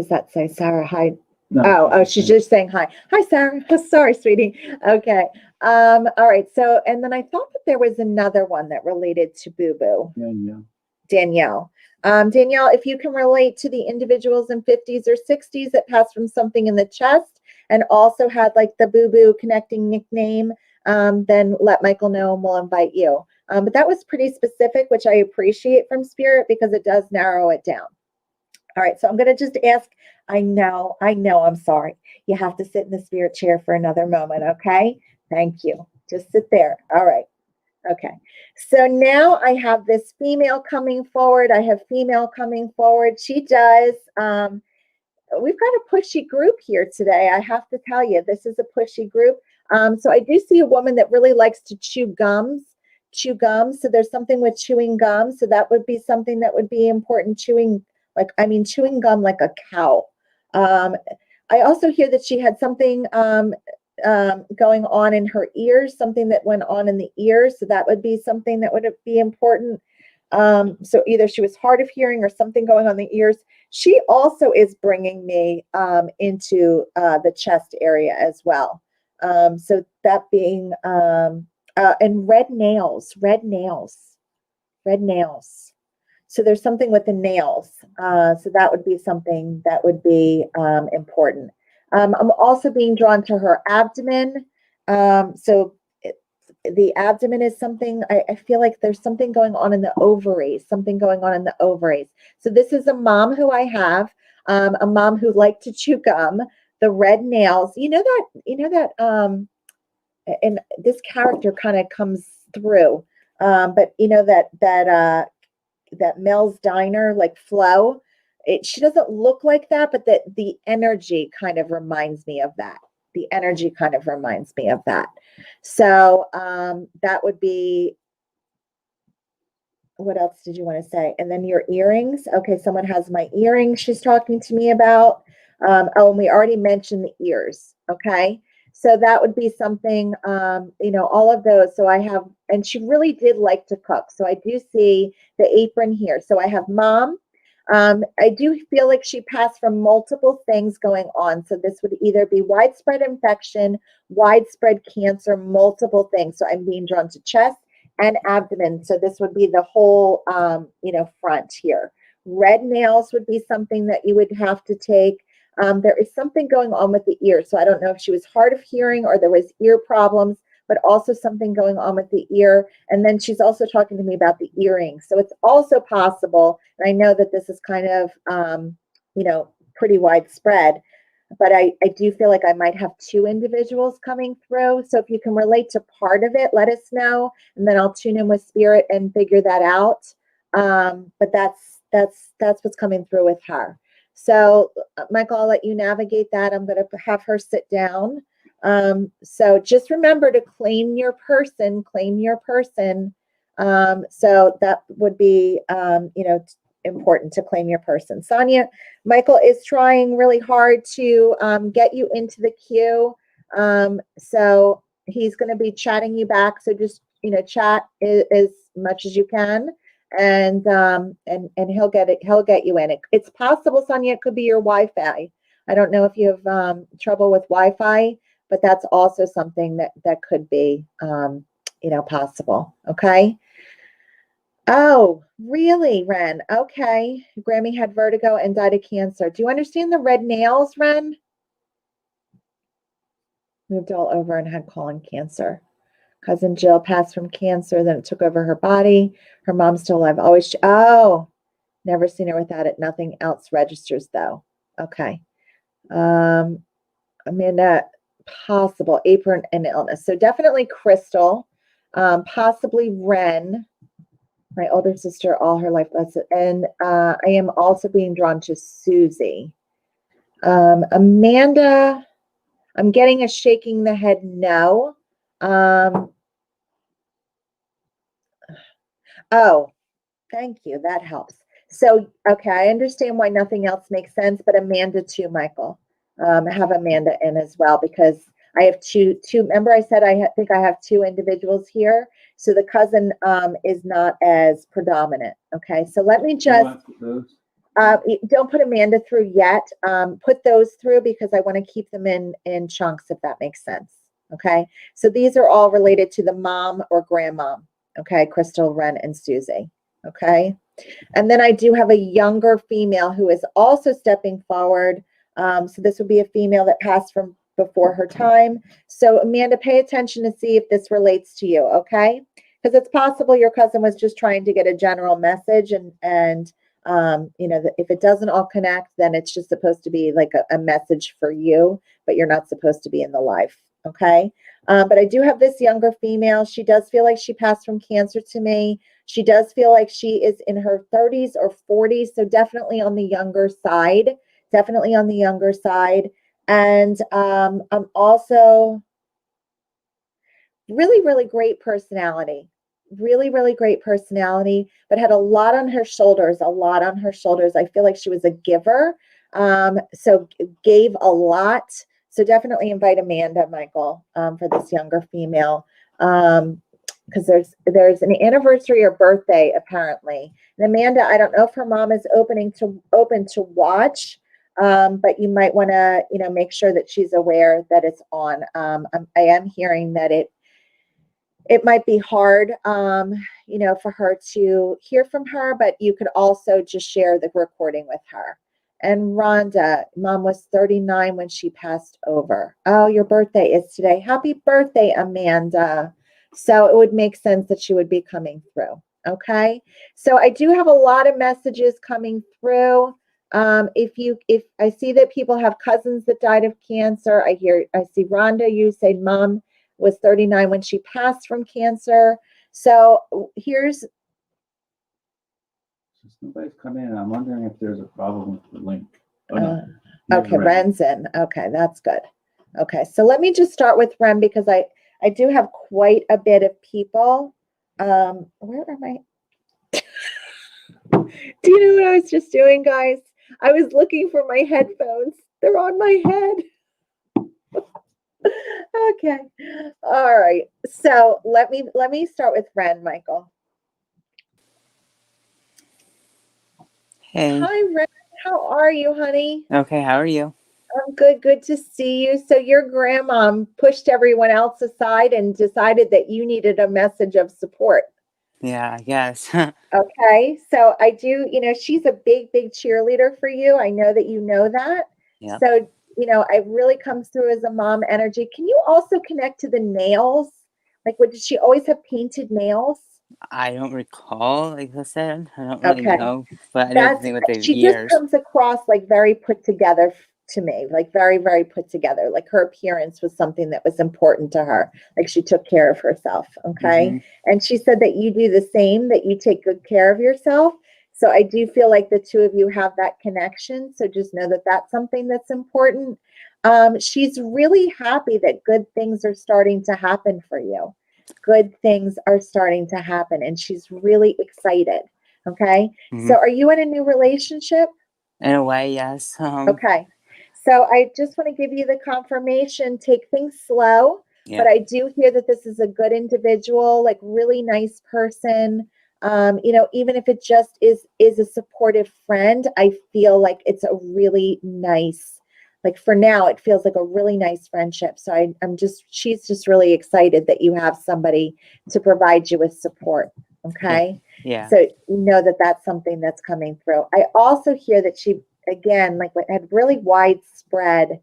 that say? Sarah, hi.
No,
Oh, she's just saying hi. Hi, Sarah. Sorry, sweetie. Okay. All right. So, and then I thought that there was another one that related to Boo Boo. Danielle. Danielle, if you can relate to the individuals in 50s or 60s that passed from something in the chest and also had like the Boo Boo connecting nickname, then let Michael know and we'll invite you. But that was pretty specific, which I appreciate from Spirit because it does narrow it down. All right, so I'm going to just ask, I know, I'm sorry. You have to sit in the spirit chair for another moment, okay? Thank you. Just sit there. All right. Okay. So now I have this female coming forward. I have female coming forward. She does, we've got a pushy group here today. I have to tell you, this is a pushy group. So I do see a woman that really likes to chew gums. So there's something with chewing gum. So that would be something that would be important, chewing gum like a cow. I also hear that she had something going on in her ears, something that went on in the ears. So that would be something that would be important. So either she was hard of hearing or something going on the ears. She also is bringing me into the chest area as well. So that being, and red nails. So there's something with the nails. So that would be something that would be important. I'm also being drawn to her abdomen. So the abdomen is something, I feel like there's something going on in the ovaries, So this is a mom who I have, a mom who liked to chew gum, the red nails. And this character kind of comes through. But you know that Mel's Diner, like Flo. She doesn't look like that, but the energy kind of reminds me of that. So that would be, what else did you want to say? And then your earrings. Okay, someone has my earrings she's talking to me about. And we already mentioned the ears. Okay. So that would be something, all of those. So I have, and she really did like to cook. So I do see the apron here. So I have mom. I do feel like she passed from multiple things going on. So this would either be widespread infection, widespread cancer, multiple things. So I'm being drawn to chest and abdomen. So this would be the whole, front here. Red nails would be something that you would have to take. There is something going on with the ear. So I don't know if she was hard of hearing or there was ear problems, but also something going on with the ear. And then she's also talking to me about the earrings. So it's also possible, and I know that this is kind of, pretty widespread, but I do feel like I might have two individuals coming through. So if you can relate to part of it, let us know, and then I'll tune in with spirit and figure that out. But that's what's coming through with her. So Michael, I'll let you navigate that. I'm going to have her sit down. So just remember to claim your person, so that would be, important to claim your person. Sonia, Michael is trying really hard to get you into the queue. So he's going to be chatting you back. So just, chat as much as you can. And he'll get you in. It's possible, Sonia, it could be your Wi-Fi. I don't know if you have trouble with Wi-Fi, but that's also something that could be, possible. Okay. Oh, really, Ren? Okay. Grammy had vertigo and died of cancer. Do you understand the red nails, Ren? Moved all over and had colon cancer. Cousin Jill passed from cancer, then it took over her body. Her mom's still alive. Never seen her without it. Nothing else registers though. Okay. Amanda, possible apron and illness. So definitely Crystal, possibly Ren, my older sister, all her life. And I am also being drawn to Susie. Amanda, I'm getting a shaking the head no. Oh, thank you. That helps. So, okay, I understand why nothing else makes sense, but Amanda too, Michael. Have Amanda in as well because I have two. Remember, I said think I have two individuals here, so the cousin is not as predominant. Okay, so let me just don't put Amanda through yet. Put those through because I want to keep them in chunks, if that makes sense. Okay, so these are all related to the mom or grandmom. Okay, Crystal, Ren, and Susie. Okay, and then I do have a younger female who is also stepping forward. So this would be a female that passed from before her time. So Amanda, pay attention to see if this relates to you, okay? Because it's possible your cousin was just trying to get a general message, and if it doesn't all connect, then it's just supposed to be like a message for you, but you're not supposed to be in the life, okay? But I do have this younger female. She does feel like she passed from cancer to me. She does feel like she is in her 30s or 40s, so definitely on the younger side. And I'm also really, really great personality. Really great personality, but had a lot on her shoulders. I feel like she was a giver. So gave a lot. So definitely invite Amanda, Michael, for this younger female. Because there's an anniversary or birthday apparently. And Amanda, I don't know if her mom is open to watch, but you might want to make sure that she's aware that it's on. I am hearing that it might be hard, for her to hear from her, but you could also just share the recording with her. And Rhonda, mom was 39 when she passed over. Oh, your birthday is today. Happy birthday, Amanda. So it would make sense that she would be coming through. Okay. So I do have a lot of messages coming through. If I see that people have cousins that died of cancer, I see Rhonda, you say mom was 39 when she passed from cancer. So here's.
Since nobody's come in, I'm wondering if there's a problem with the link.
Okay, Ren's in. Okay, that's good. Okay, so let me just start with Ren because I do have quite a bit of people. Where am I? Do you know what I was just doing, guys? I was looking for my headphones. They're on my head. Okay. All right. So let me start with Ren, Michael.
Hey.
Hi, Ren. How are you, honey?
Okay, how are you?
I'm good. Good to see you. So your grandma pushed everyone else aside and decided that you needed a message of support.
Yeah, I guess.
Okay, so I do, she's a big, big cheerleader for you. I know that you know that.
Yep.
So, it really comes through as a mom energy. Can you also connect to the nails? Like, what did she always have painted nails?
I don't recall, like I said. I don't really
Okay.
know, but I know the
That's
thing with the
she just
ears.
comes across like very put together to me, like very, very put together. Like her appearance was something that was important to her. Like she took care of herself. Okay.
Hmm.
And she said that you do the same, that you take good care of yourself. So I do feel like the two of you have that connection. So just know that that's something that's important. She's really happy that good things are starting to happen for you. Good things are starting to happen, and she's really excited. Okay.
Hmm.
So are you in a new relationship?
In a way, yes.
Okay. So I just want to give you the confirmation, take things slow, but
Yeah.
I do hear that this is a good individual, like really nice person. Even if it just is a supportive friend, I feel like it's a really nice, like for now, it feels like a really nice friendship. So she's just really excited that you have somebody to provide you with support.
Yeah.
Okay.
Yeah.
So you know that that's something that's coming through. I also hear that she, again, like had really widespread,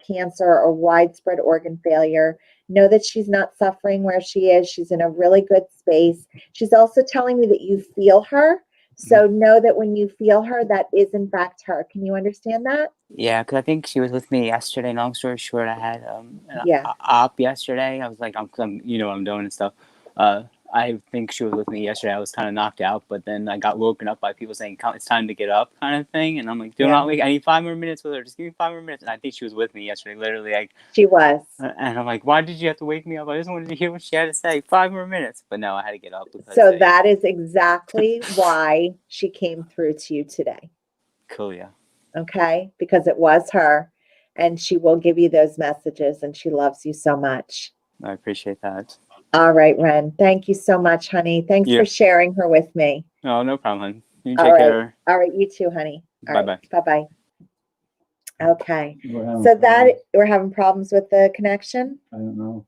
cancer or widespread organ failure. Know that she's not suffering where she is. She's in a really good space. She's also telling me that you feel her. So know that when you feel her, that is in fact her. Can you understand that?
Yeah, because I think she was with me yesterday. Long story short, I had an
Yeah.
op yesterday. I was like, I'm you know what I'm doing and stuff. Uh, I think she was with me yesterday. I was kind of knocked out, but then I got woken up by people saying it's time to get up, kind of thing. And I'm like, do
Yeah.
not wake. I need 5 more minutes with her. Just give me 5 more minutes. And I think she was with me yesterday, literally. Like,
She was.
and I'm like, why did you have to wake me up? I just wanted to hear what she had to say. 5 more minutes, but no, I had to get up because
So that is exactly why she came through to you today.
cool, yeah.
Okay, because it was her, and she will give you those messages, and she loves you so much.
I appreciate that.
All right, Ren. Thank you so much, honey. Thanks
Yeah.
for sharing her with me.
No, no problem. Hon. You
All
take
right.
care.
All right, you too, honey. All
Bye
right.
bye.
Bye-bye. Okay.
We're having
So that
problems.
we're having problems with the connection.
I don't know.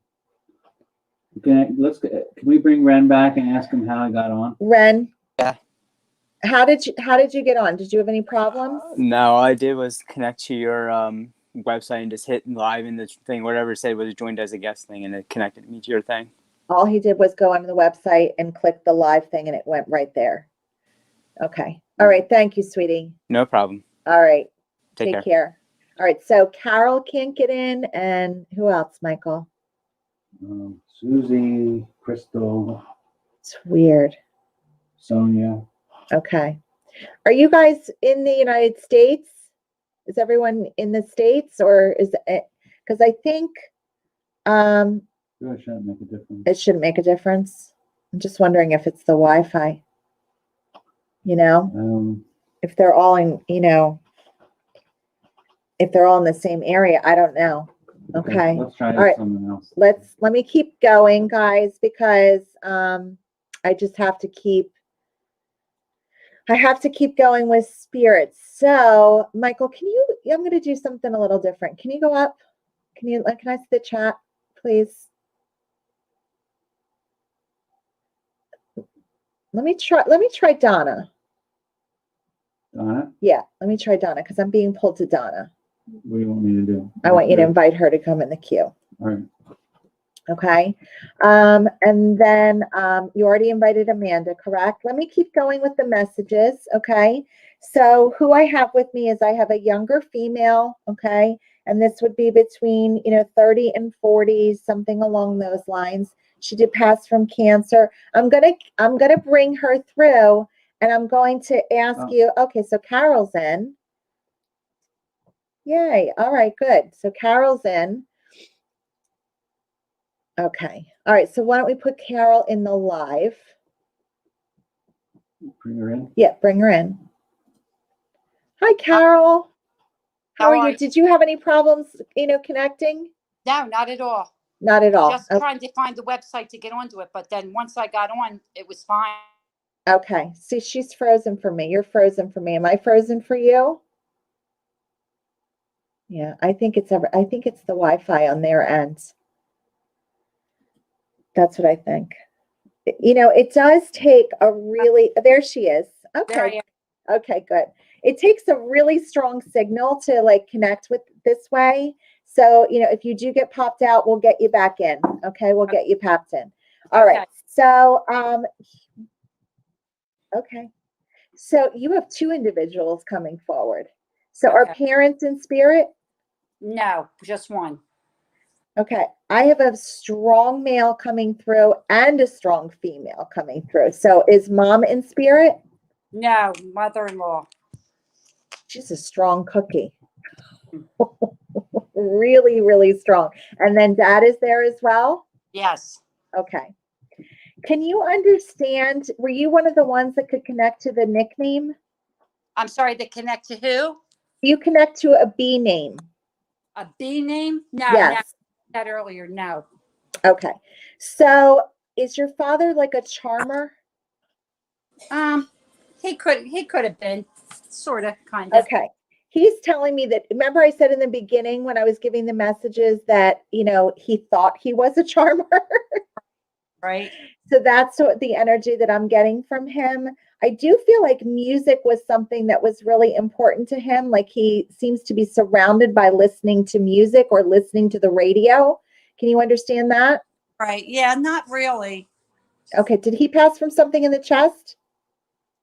Can we bring Ren back and ask him how he got on?
Ren,
Yeah.
how did you get on? Did you have any problems?
No, all I did was connect to your website and just hit live in the thing, whatever it said was joined as a guest thing, and it connected me to your thing.
All he did was go onto the website and click the live thing, and it went right there. Okay. All right. Thank you, sweetie.
No problem.
All right.
Take
Take care. All right. So Carol can't get in, and who else, Michael?
Susie, Crystal,
It's weird.
Sonia.
Okay. Are you guys in the United States? Is everyone in the States, or is it, because I think
Really shouldn't make a difference.
it shouldn't make a difference. I'm just wondering if it's the Wi-Fi, if they're all in, if they're all in the same area. I don't know. Okay.
Let's try
All right.
someone else.
Let me keep going, guys, because I just have to keep going with spirits. So, Michael, I'm going to do something a little different. Can you go up? Can I see the chat, please? Let me try Donna.
Donna,
Yeah, let me try Donna because I'm being pulled to Donna.
what do you want me to do?
I want you to invite her to come in the queue.
All right.
Okay. And then you already invited Amanda, correct? Let me keep going with the messages. Okay. So who I have with me is I have a younger female. Okay. And this would be between, 30 and 40, something along those lines. She did pass from cancer. I'm gonna bring her through, and I'm going to ask you. Okay, so Carol's in. Yay. All right, good. So Carol's in. Okay. All right. So why don't we put Carol in the live?
Bring her in.
Yeah, bring her in. Hi, Carol. How are you? Did you have any problems, connecting?
No, not at all.
Not at all.
Just trying to find the website to get onto it. But then once I got on, it was fine.
Okay. See, she's frozen for me. You're frozen for me. Am I frozen for you? Yeah, I think it's the Wi-Fi on their end. That's what I think. You know, it does take a really, there she is.
There I
Okay.
am.
Okay, good. It takes a really strong signal to like connect with this way. So, you know, if you do get popped out, we'll get you back in. Okay, we'll get you popped in. All right.
Okay.
So, okay. So you have two individuals coming forward. So are
Okay.
parents in spirit?
No, just one.
Okay. I have a strong male coming through and a strong female coming through. So is mom in spirit?
No, mother-in-law.
She's a strong cookie. Really, really strong. And then dad is there as well?
Yes.
Okay. Can you understand? Were you one of the ones that could connect to the nickname?
I'm sorry, to connect to who?
You connect to a B name.
A B name? No,
Yes.
that earlier. No.
Okay. So is your father like a charmer?
He could have been sort of, kind of.
Okay. He's telling me that, remember I said in the beginning when I was giving the messages that, you know, he thought he was a charmer.
Right.
So that's what the energy that I'm getting from him. I do feel like music was something that was really important to him. Like he seems to be surrounded by listening to music or listening to the radio. Can you understand that?
Right. Yeah, not really.
Okay. Did he pass from something in the chest?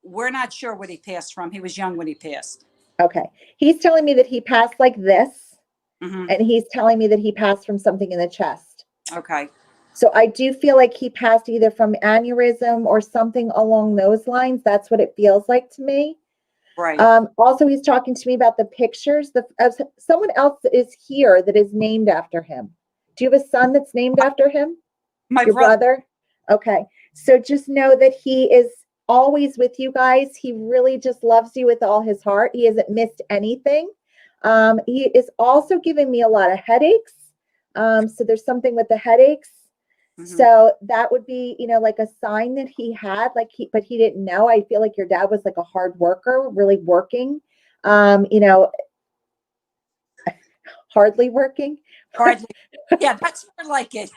We're not sure what he passed from. He was young when he passed.
Okay. He's telling me that he passed like this,
Hmm.
and he's telling me that he passed from something in the chest.
Okay.
So I do feel like he passed either from aneurysm or something along those lines. That's what it feels like to me.
Right.
Also, he's talking to me about the pictures. Someone else is here that is named after him. Do you have a son that's named after him?
My
Your brother? Okay. So just know that he is always with you guys. He really just loves you with all his heart. He hasn't missed anything. He is also giving me a lot of headaches. So there's something with the headaches.
Mhm.
So that would be, you know, like a sign that he had, but he didn't know. I feel like your dad was like a hard worker, really working, you know, hardly working.
Hardly. Yeah, that's more like it.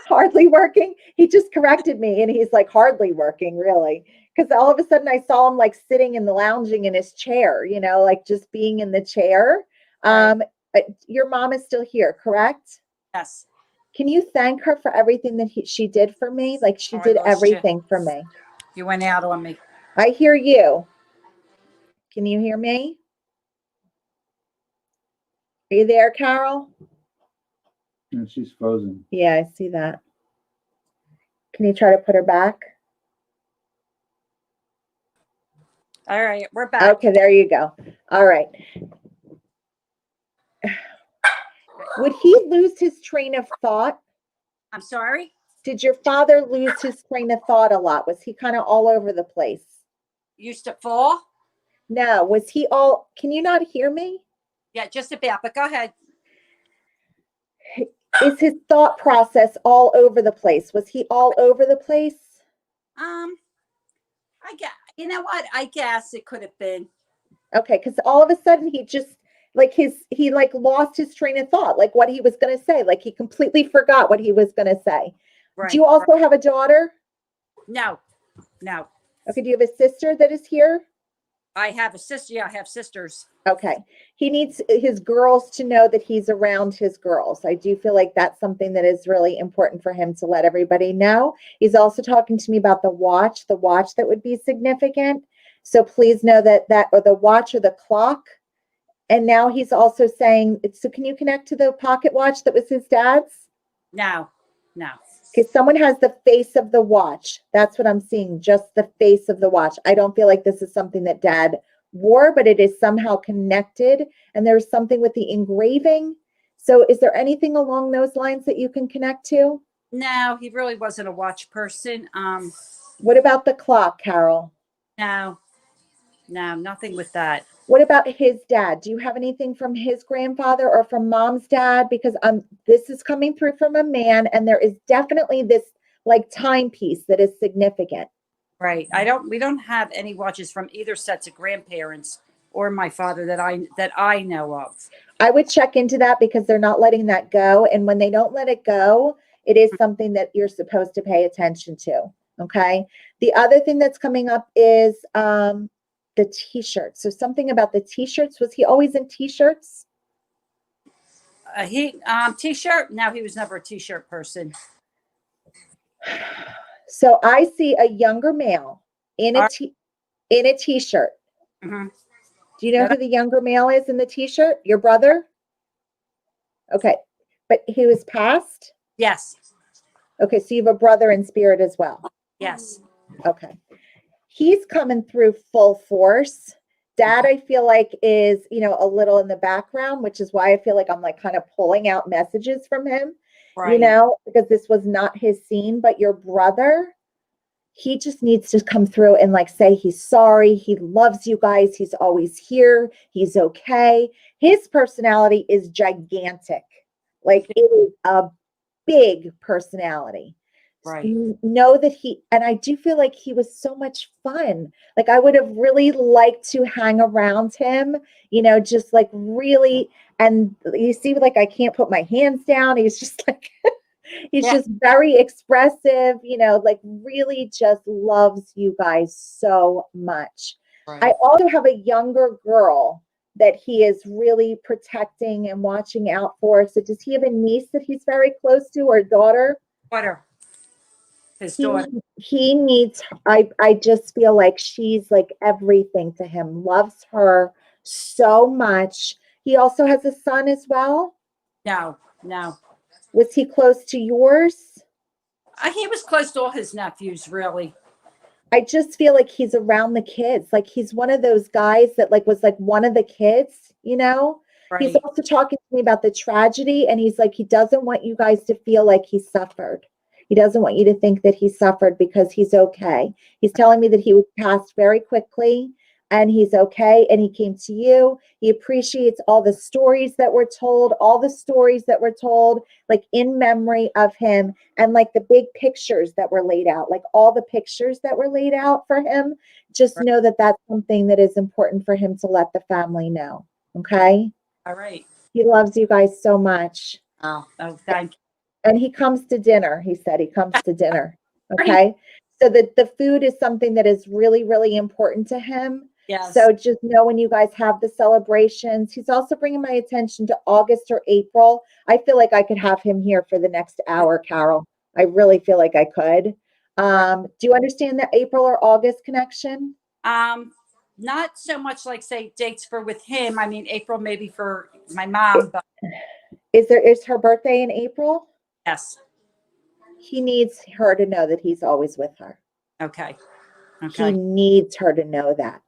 Hardly working. He just corrected me and he's like hardly working, really. Because all of a sudden I saw him like sitting and lounging in his chair, you know, like just being in the chair.
Right.
Your mom is still here, correct?
Yes.
Can you thank her for everything that she did for me? Like she
Oh, I
did
lost you.
everything for me.
You went out on me.
I hear you. Can you hear me? Are you there, Carol?
And she's frozen.
Yeah, I see that. Can you try to put her back?
All right, we're back.
Okay, there you go. All right. Would he lose his train of thought?
I'm sorry.
Did your father lose his train of thought a lot? Was he kind of all over the place?
Used to fall?
No, was he all, can you not hear me?
Yeah, just about, but go ahead.
Is his thought process all over the place? Was he all over the place?
I guess, you know what? I guess it could have been.
Okay, because all of a sudden he just like he like lost his train of thought, like what he was gonna say. Like he completely forgot what he was gonna say.
Right.
Do you also have a daughter?
No.
Okay, do you have a sister that is here?
I have a sister. Yeah, I have sisters.
Okay. He needs his girls to know that he's around his girls. I do feel like that's something that is really important for him to let everybody know. He's also talking to me about the watch that would be significant. So please know that or the watch or the clock. And now he's also saying, so can you connect to the pocket watch that was his dad's?
No.
Because someone has the face of the watch. That's what I'm seeing, just the face of the watch. I don't feel like this is something that dad wore, but it is somehow connected. And there's something with the engraving. So is there anything along those lines that you can connect to?
No, he really wasn't a watch person.
What about the clock, Carol?
No, nothing with that.
What about his dad? Do you have anything from his grandfather or from mom's dad? Because this is coming through from a man, and there is definitely this like timepiece that is significant.
Right. We don't have any watches from either sets of grandparents or my father that I know of.
I would check into that because they're not letting that go. And when they don't let it go, it is something that you're supposed to pay attention to. Okay. The other thing that's coming up is the t-shirts. So something about the t-shirts. Was he always in t-shirts?
He t-shirt. No, he was never a t-shirt person.
So I see a younger male in a t-shirt.
Mm-hmm.
Do you know who the younger male is in the t-shirt? Your brother? Okay. But he was passed?
Yes.
Okay, so you have a brother in spirit as well.
Yes.
Okay. He's coming through full force. Dad, I feel like, is, a little in the background, which is why I feel like I'm like kind of pulling out messages from him,
Right.
because this was not his scene. But your brother, he just needs to come through and like say he's sorry. He loves you guys. He's always here. He's okay. His personality is gigantic. Like it is a big personality.
Right.
Know that and I do feel like he was so much fun. Like I would have really liked to hang around him, just like really. And you see, like, I can't put my hands down. He's just like, he's just very expressive, like really just loves you guys so much.
Right.
I also have a younger girl that he is really protecting and watching out for. So does he have a niece that he's very close to, or a daughter?
Daughter. His daughter.
He needs, I just feel like she's like everything to him, loves her so much. He also has a son as well.
No.
Was he close to yours?
He was close to all his nephews, really.
I just feel like he's around the kids. Like he's one of those guys that like was like one of the kids,
Right.
He's also talking to me about the tragedy, and he's like, he doesn't want you guys to feel like he suffered. He doesn't want you to think that he suffered because he's okay. He's telling me that he was passed very quickly and he's okay. And he came to you. He appreciates all the stories that were told, like in memory of him, and like the big pictures that were laid out, like all the pictures that were laid out for him. Just know that that's something that is important for him to let the family know. Okay.
All right.
He loves you guys so much.
Oh, thank you.
And he comes to dinner. He said he comes to dinner. Okay. So the food is something that is really, really important to him.
Yes.
So just know when you guys have the celebrations. He's also bringing my attention to August or April. I feel like I could have him here for the next hour, Carol. I really feel like I could. Do you understand the April or August connection?
Not so much like say dates for with him. I mean, April maybe for my mom, but
Is her birthday in April?
yes.
He needs her to know that he's always with her.
Okay.
He needs her to know that.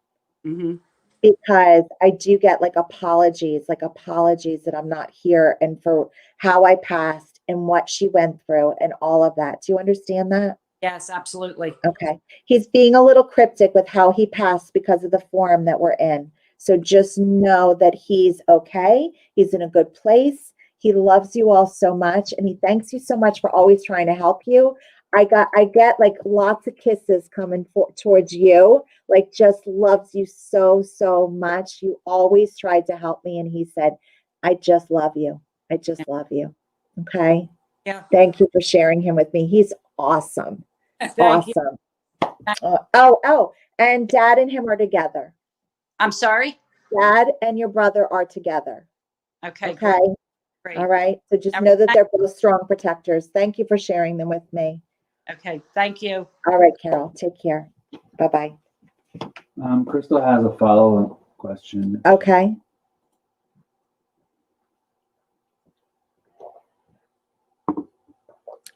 Mm-hmm.
Because I do get like apologies that I'm not here and for how I passed and what she went through and all of that. Do you understand that?
Yes, absolutely.
Okay. He's being a little cryptic with how he passed because of the forum that we're in. So just know that he's okay. He's in a good place. He loves you all so much. And he thanks you so much for always trying to help you. I get like lots of kisses coming towards you, like just loves you so, so much. You always tried to help me. And he said, I just love you. I just love you. Okay.
Yeah.
Thank you for sharing him with me. He's awesome.
Thank you.
Oh, and Dad and him are together.
I'm sorry?
Dad and your brother are together.
Okay.
Okay.
Great.
All right. So just know that they're both strong protectors. Thank you for sharing them with me.
Okay. Thank you.
All right, Carol. Take care. Bye-bye.
Crystal has a follow-up question.
Okay.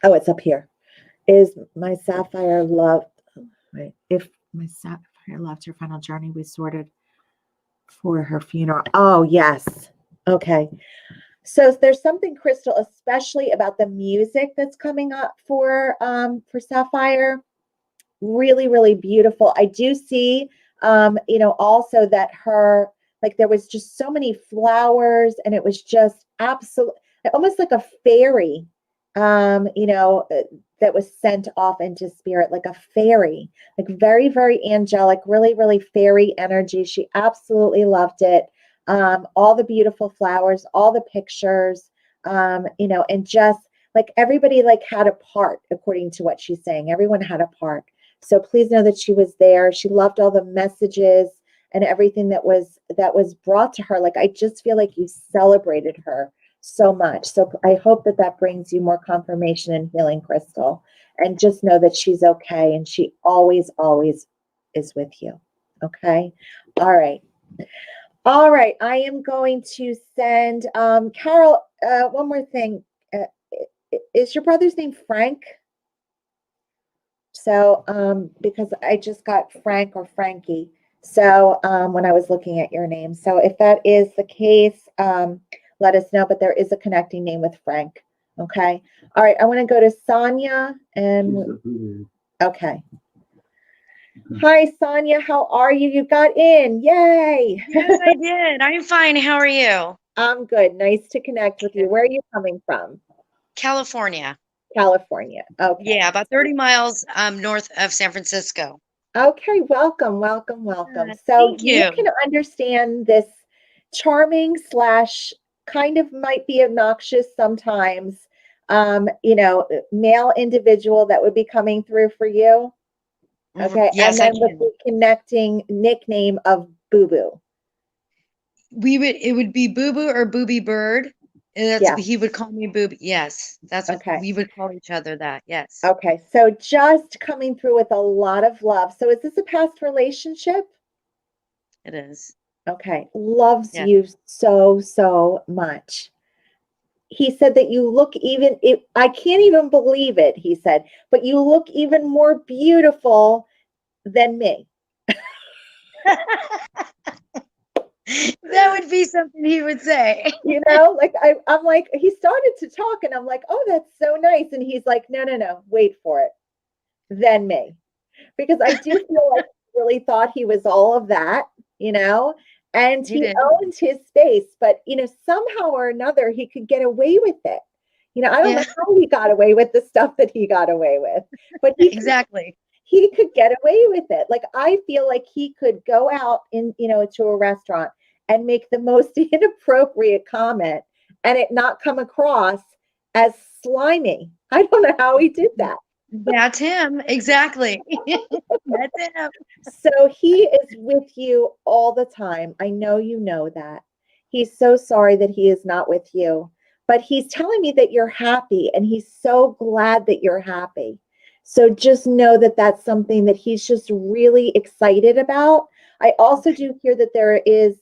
Oh, it's up here. Is my sapphire loved? Wait, if my sapphire loved her final journey, we sorted for her funeral. Oh, yes. Okay. So there's something, Crystal, especially about the music that's coming up for Sapphire. Really, really beautiful. I do see, also that there was just so many flowers, and it was just absolutely almost like a fairy, that was sent off into spirit, like a fairy, like very, very angelic, really, really fairy energy. She absolutely loved it. All the beautiful flowers, all the pictures, and just like everybody like had a part, according to what she's saying. Everyone had a part. So please know that she was there. She loved all the messages and everything that was brought to her. Like, I just feel like you celebrated her so much. So I hope that that brings you more confirmation and healing, Crystal. And just know that she's okay, and she always, always is with you. Okay. All right. All right. I am going to send Carol, one more thing. Is your brother's name Frank? So, because I just got Frank or Frankie. So, when I was looking at your name. So if that is the case, let us know, but there is a connecting name with Frank. Okay. All right. I want to go to Sonia and okay. Hi, Sonia. How are you? You got in. Yay.
Yes, I did. I'm fine. How are you?
I'm good. Nice to connect with you. Where are you coming from?
California.
California. Okay.
Yeah, about 30 miles north of San Francisco.
Okay. Welcome, welcome, welcome. So
Thank
you
you.
can understand this charming slash kind of might be obnoxious sometimes, male individual that would be coming through for you. Okay.
Yes,
And
I
then with
can.
the connecting nickname of Boo Boo.
It would be Boo Boo or Booby Bird. And that's
Yeah.
he would call me Booby. Yes, that's what
Okay.
we would call each other that. Yes.
Okay. So just coming through with a lot of love. So is this a past relationship?
It is.
Okay. Loves
Yeah.
you so, so much. He said that you look I can't even believe it, he said, but you look even more beautiful than me.
That would be something he would say.
Like I'm like, he started to talk and I'm like, oh, that's so nice. And he's like, no, wait for it. Than me. Because I do feel like he really thought he was all of that, and
He
he
did.
owned his space, but somehow or another he could get away with it. I don't know
Yeah.
how he got away with the stuff that he got away with, but
Exactly.
he could get away with it. Like, I feel like he could go out to a restaurant and make the most inappropriate comment and it not come across as slimy. I don't know how he did that.
That's him. Exactly. That's him.
So he is with you all the time. I know you know that. He's so sorry that he is not with you, but he's telling me that you're happy and he's so glad that you're happy. So just know that that's something that he's just really excited about. I also do hear that there is,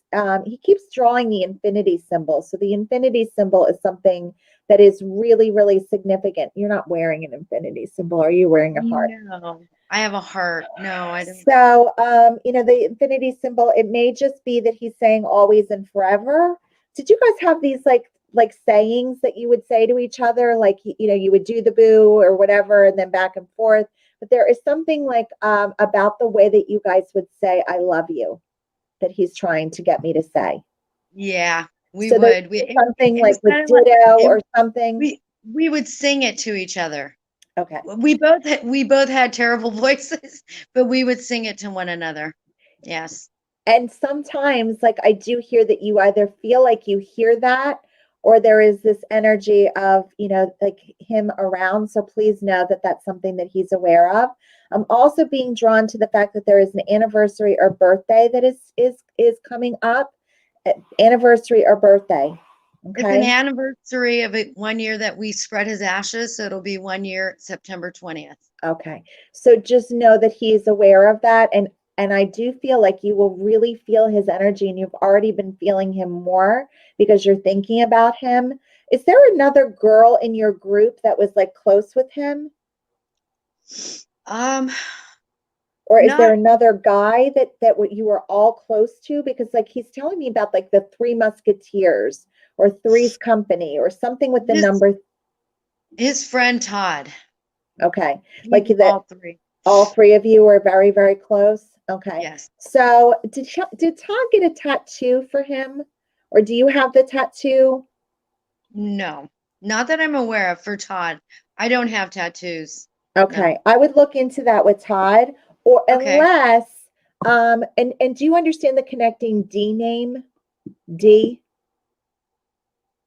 he keeps drawing the infinity symbol. So the infinity symbol is something that is really, really significant. You're not wearing an infinity symbol. Are you wearing a heart?
No, I have a heart. No, I don't.
So, the infinity symbol, it may just be that he's saying always and forever. Did you guys have these like sayings that you would say to each other? Like, you would do the boo or whatever, and then back and forth. But there is something like about the way that you guys would say, I love you, that he's trying to get me to say.
Yeah, we
So
would.
something
It
like
was
with
kind of like
ditto or something.
we would sing it to each other.
Okay.
We both had terrible voices, but we would sing it to one another. Yes.
And sometimes, like, I do hear that you either feel like you hear that or there is this energy of, like him around. So please know that that's something that he's aware of. I'm also being drawn to the fact that there is an anniversary or birthday that is coming up. Anniversary or birthday.
It's
Okay.
an anniversary of it 1 year that we spread his ashes, so it'll be 1 year, September 20th.
Okay. So just know that he's aware of that. And I do feel like you will really feel his energy, and you've already been feeling him more because you're thinking about him. Is there another girl in your group that was like close with him? Or is there
Not
another guy that what you were all close to? Because like he's telling me about like the Three Musketeers or Three's Company or something with the number.
his friend Todd.
Okay.
He's
Like that
all three.
all three of you were very, very close. Okay.
Yes.
So did Todd get a tattoo for him? Or do you have the tattoo?
No, not that I'm aware of for Todd. I don't have tattoos.
Okay. I would look into that with Todd, or
Okay.
unless and do you understand the connecting D name? D?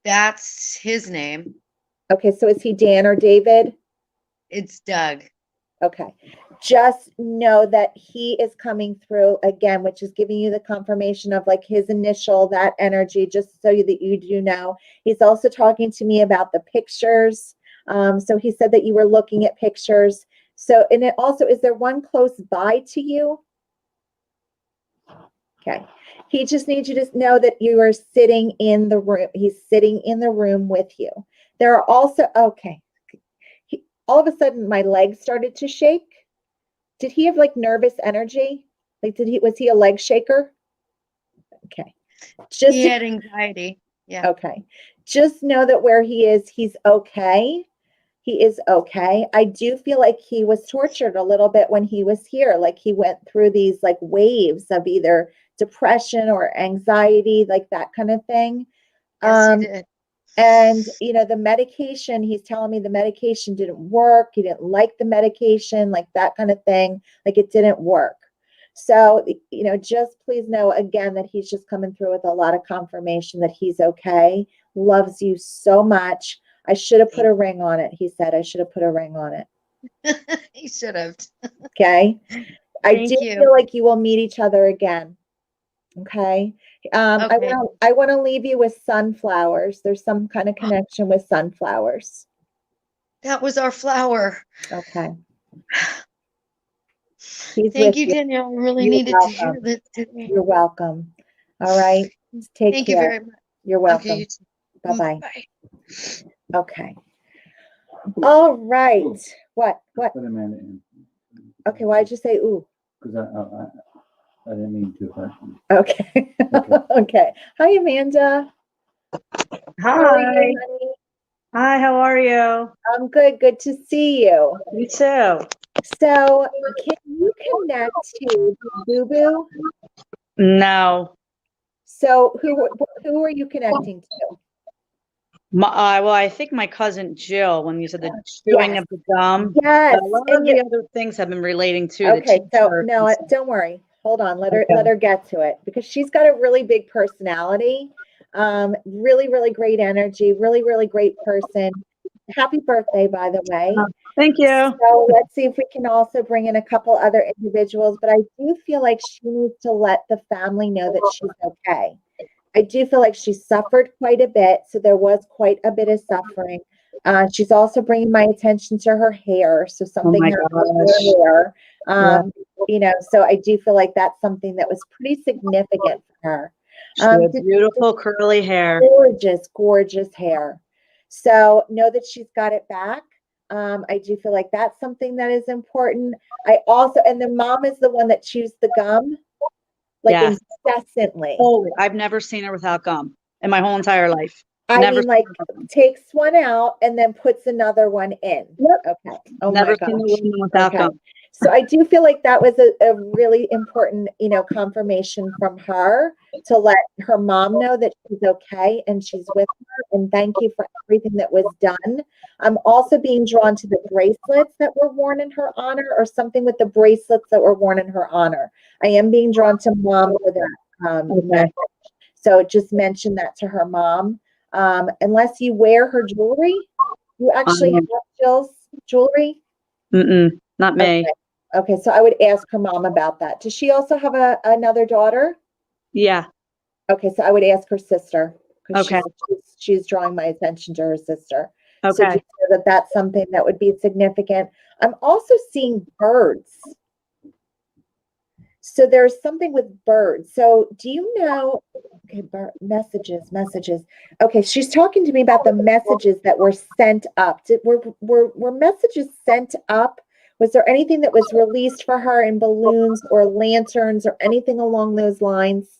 That's his name.
Okay, so is he Dan or David?
It's Doug.
Okay. Just know that he is coming through again, which is giving you the confirmation of like his initial, that energy, just so that you do know. He's also talking to me about the pictures. So he said that you were looking at pictures. So, and it also, is there one close by to you? Okay. He just needs you to know that you are sitting in the room. He's sitting in the room with you. There are also, okay. All of a sudden my legs started to shake. Did he have like nervous energy? Like, was he a leg shaker? Okay.
He had anxiety. Yeah.
Okay. Just know that where he is, he's okay. He is okay. I do feel like he was tortured a little bit when he was here. Like he went through these like waves of either depression or anxiety, like that kind of thing.
Yes, he did.
And, you know, the medication, he's telling me the medication didn't work. He didn't like the medication, like that kind of thing. Like it didn't work. So, you know, just please know again that he's just coming through with a lot of confirmation that he's okay, loves you so much. I should have put a ring on it. He said I should have put a ring on it.
He should have.
Okay. I
Thank
do
you.
feel like you will meet each other again. Okay.
Okay.
I want to leave you with sunflowers. There's some kind of connection with sunflowers.
That was our flower.
Okay. He's
Thank
with
you, Danielle. I really
You're
needed to hear
welcome.
that today.
You're welcome. All right. Take
Thank
care.
you very much.
You're
Okay,
welcome.
you too.
Bye-bye.
Bye.
Okay. All right. What?
Put Amanda in.
Okay. Why'd you say ooh?
Because I didn't mean to hurt you.
Okay. Okay. Hi, Amanda. How are you,
Hi.
honey?
Hi, how are you?
I'm good. Good to see you.
You too.
So, can you connect to Boo Boo?
No.
So, who are you connecting to?
Well, I think my cousin Jill, when you said the chewing
Yes.
of the gum,
Yes.
but a lot
And
of the other things have been relating to
okay,
the
so
t-shirt
no,
and stuff.
don't worry. Hold on. Let
Okay.
her get to it because she's got a really big personality. Really, really great energy. Really, really great person. Happy birthday, by the way.
Thank you.
So let's see if we can also bring in a couple other individuals. But I do feel like she needs to let the family know that she's okay. I do feel like she suffered quite a bit. So there was quite a bit of suffering. She's also bringing my attention to her hair. So something
my
happened with
gosh.
her hair.
Yeah.
You know, so I do feel like that's something that was pretty significant for her.
She had beautiful curly hair.
Gorgeous, gorgeous hair. So know that she's got it back. I do feel like that's something that is important. I also, and the mom is the one that chews the gum, like
Yes.
incessantly.
Oh, I've never seen her without gum in my whole entire life.
I
Never
mean, like
seen her without gum.
takes one out and then puts another one in.
Yep.
Okay. Oh
Never
my
seen a
gosh.
woman without
Okay.
gum.
So I do feel like that was a really important, you know, confirmation from her to let her mom know that she's okay and she's with her. And thank you for everything that was done. I'm also being drawn to the bracelets that were worn in her honor or something with the bracelets that were worn in her honor. I am being drawn to mom for that message. So just mention that to her mom. Unless you wear her jewelry, you actually have Jill's jewelry?
Not me.
Okay, so I would ask her mom about that. Does she also have another daughter?
Yeah.
Okay, so I would ask her sister. 'Cause
Okay.
She's drawing my attention to her sister. So
Okay.
just know that that's something that would be significant. I'm also seeing birds. So there's something with birds. So do you know, okay, messages. Okay, she's talking to me about the messages that were sent up. Were messages sent up? Was there anything that was released for her in balloons or lanterns or anything along those lines?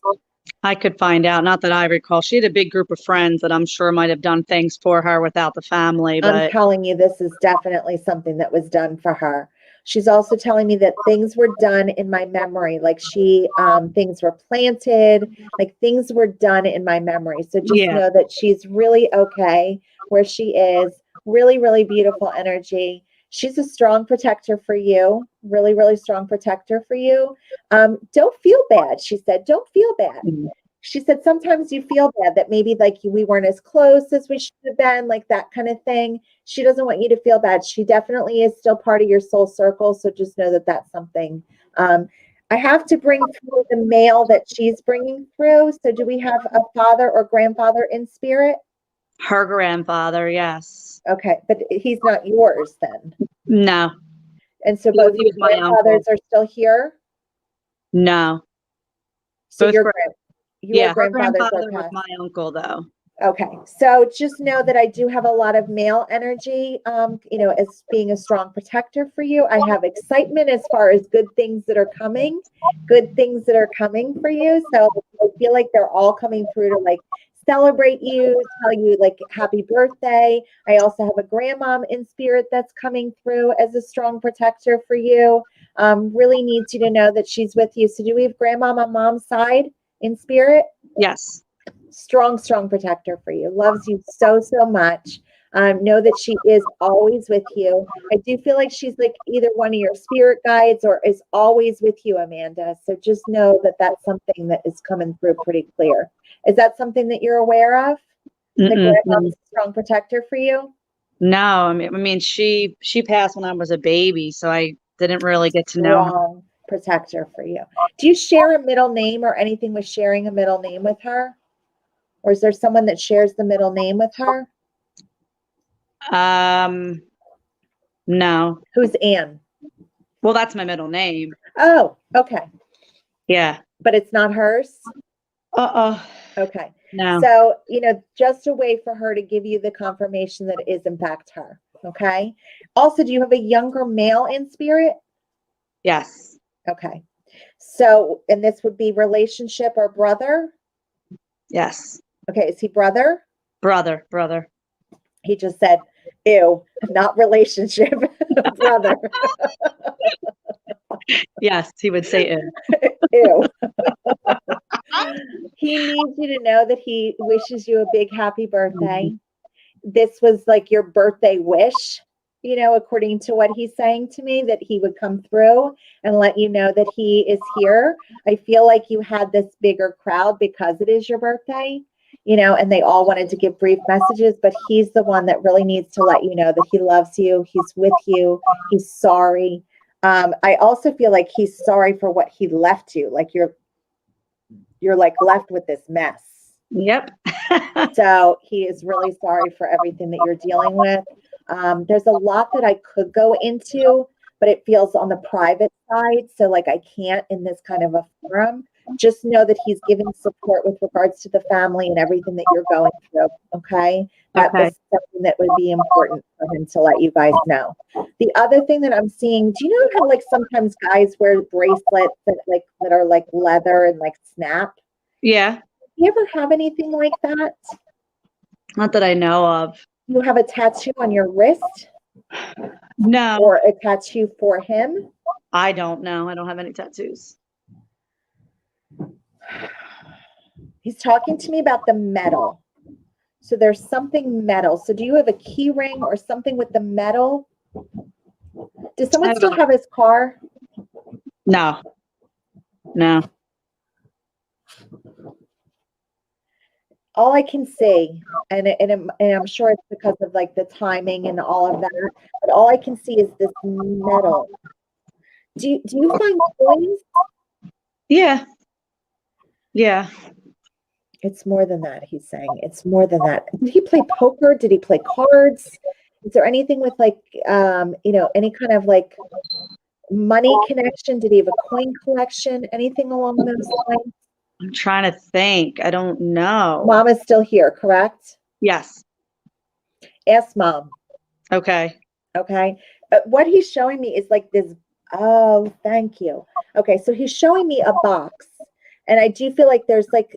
I could find out. Not that I recall. She had a big group of friends that I'm sure might have done things for her without the family.
I'm
But
telling you, this is definitely something that was done for her. She's also telling me that things were done in my memory, like things were planted, like things were done in my memory. So just
Yeah.
know that she's really okay where she is. Really, really beautiful energy. She's a strong protector for you. Really, really strong protector for you. Don't feel bad. She said, don't feel bad. she said sometimes you feel bad that maybe like we weren't as close as we should have been, like that kind of thing. She doesn't want you to feel bad. She definitely is still part of your soul circle. So just know that that's something. I have to bring through the male that she's bringing through. So do we have a father or grandfather in spirit?
Her grandfather, yes.
Okay, but he's not yours then.
No,
And so
He
both
was
your
my uncle.
grandfathers are still here.
no.
So
Both
your
gra-
your
Her
grandfathers are
grandfather was
passed.
my uncle, though.
Okay, so just know that I do have a lot of male energy, as being a strong protector for you. I have excitement as far as good things that are coming for you. So I feel like they're all coming through to like celebrate you, tell you like happy birthday. I also have a grandmom in spirit that's coming through as a strong protector for you. Really needs you to know that she's with you. So do we have grandmom on mom's side in spirit?
Yes.
Strong protector for you. Loves you so much. Know that she is always with you. I do feel like she's like either one of your spirit guides or is always with you, Amanda. So just know that that's something that is coming through pretty clear. Is that something that you're aware of? The grandmom's a strong protector for you?
No, I mean, she passed when I was a baby, so I didn't really get to know her.
Strong protector for you. Do you share a middle name or anything with sharing a middle name with her? Or is there someone that shares the middle name with her?
No.
Who's Anne?
Well, that's my middle name.
Oh, okay.
Yeah.
But it's not hers? Okay.
No.
So, just a way for her to give you the confirmation that it is in fact her. Okay. Also, do you have a younger male in spirit?
Yes.
Okay. So, and this would be relationship or brother?
Yes.
Okay. Is he brother?
Brother.
He just said, ew, not relationship, brother.
Yes, he would say it.
Ew. He needs you to know that he wishes you a big happy birthday. This was like your birthday wish, according to what he's saying to me, that he would come through and let you know that he is here. I feel like you had this bigger crowd because it is your birthday, and they all wanted to give brief messages, but he's the one that really needs to let you know that he loves you. He's with you. He's sorry. I also feel like he's sorry for what he left you. Like you're like left with this mess.
Yep.
So he is really sorry for everything that you're dealing with. There's a lot that I could go into, but it feels on the private side. So like I can't in this kind of a forum. Just know that he's giving support with regards to the family and everything that you're going through. Okay. That
Okay.
was something that would be important for him to let you guys know. The other thing that I'm seeing, do you know how like sometimes guys wear bracelets that are like leather and like snap?
Yeah.
You ever have anything like that?
Not that I know of.
You have a tattoo on your wrist
No.
or a tattoo for him?
I don't know. I don't have any tattoos.
He's talking to me about the metal. So there's something metal. So do you have a key ring or something with the metal? Does someone still have his car?
No.
All I can see, and I'm sure it's because of like the timing and all of that, but all I can see is this metal. Do you find coins?
Yeah. Yeah.
It's more than that, he's saying. It's more than that. Did he play poker? Did he play cards? Is there anything with like, any kind of like money connection? Did he have a coin collection? Anything along those lines?
I'm trying to think. I don't know.
Mom is still here, correct?
Yes.
Ask mom.
Okay.
Okay. What he's showing me is like this. Oh, thank you. Okay. So he's showing me a box. And I do feel like there's like,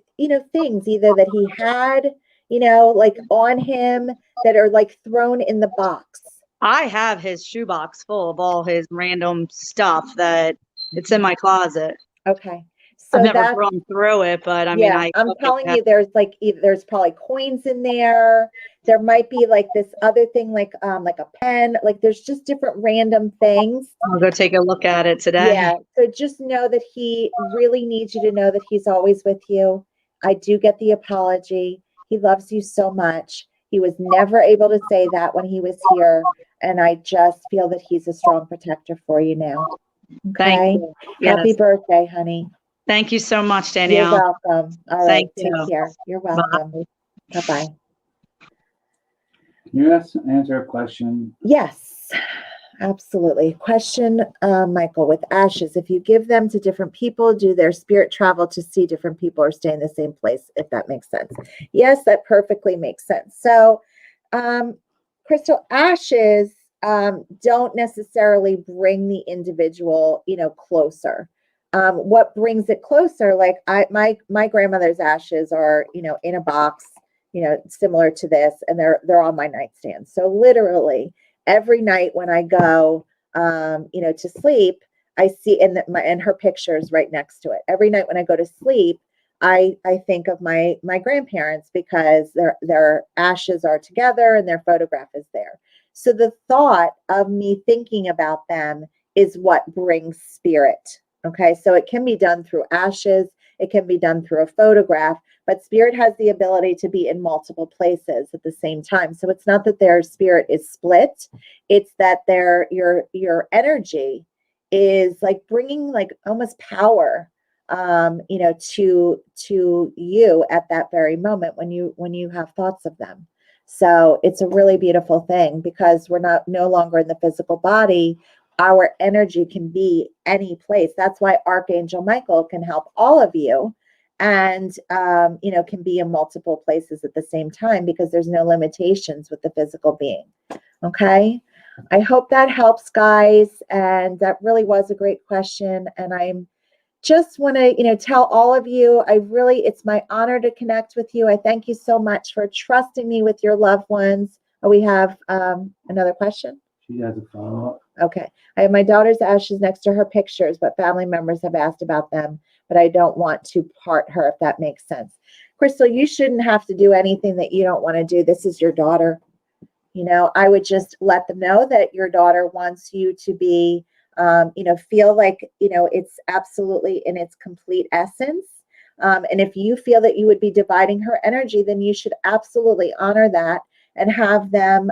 things either that he had, like on him that are like thrown in the box.
I have his shoebox full of all his random stuff that it's in my closet.
Okay. So
I've never gone through it, but I mean,
I'm telling you, there's probably coins in there. There might be like this other thing, like a pen, like there's just different random things.
I'll go take a look at it today.
Yeah. So just know that he really needs you to know that he's always with you. I do get the apology. He loves you so much. He was never able to say that when he was here. And I just feel that he's a strong protector for you now.
Thank
Okay.
you. Yes.
Happy birthday, honey.
Thank you so much,
You're
Danielle.
welcome. All right.
Thank
Take
you.
care. You're
Bye.
welcome. Bye-bye.
Can you answer a question?
Yes, absolutely. Question, Michael, with ashes, if you give them to different people, do their spirit travel to see different people or stay in the same place, if that makes sense? Yes, that perfectly makes sense. So, Crystal, ashes don't necessarily bring the individual, closer. What brings it closer, like my grandmother's ashes are, in a box, similar to this, and they're on my nightstand. So literally every night when I go, to sleep, I see, and her picture's right next to it. Every night when I go to sleep, I think of my grandparents because their ashes are together and their photograph is there. So the thought of me thinking about them is what brings spirit. Okay, so it can be done through ashes, it can be done through a photograph, but spirit has the ability to be in multiple places at the same time. So it's not that their spirit is split, it's that your energy is like bringing like almost power, to you at that very moment when you have thoughts of them. So it's a really beautiful thing because we're no longer in the physical body. Our energy can be any place. That's why Archangel Michael can help all of you and, can be in multiple places at the same time because there's no limitations with the physical being. Okay. I hope that helps, guys. And that really was a great question. And I'm just want to, tell all of you, it's my honor to connect with you. I thank you so much for trusting me with your loved ones. We have another question.
She has a follow-up.
Okay. I have my daughter's ashes next to her pictures, but family members have asked about them, but I don't want to part her, if that makes sense. Crystal, you shouldn't have to do anything that you don't want to do. This is your daughter. I would just let them know that your daughter wants you to be, feel like, it's absolutely in its complete essence. And if you feel that you would be dividing her energy, then you should absolutely honor that and have them,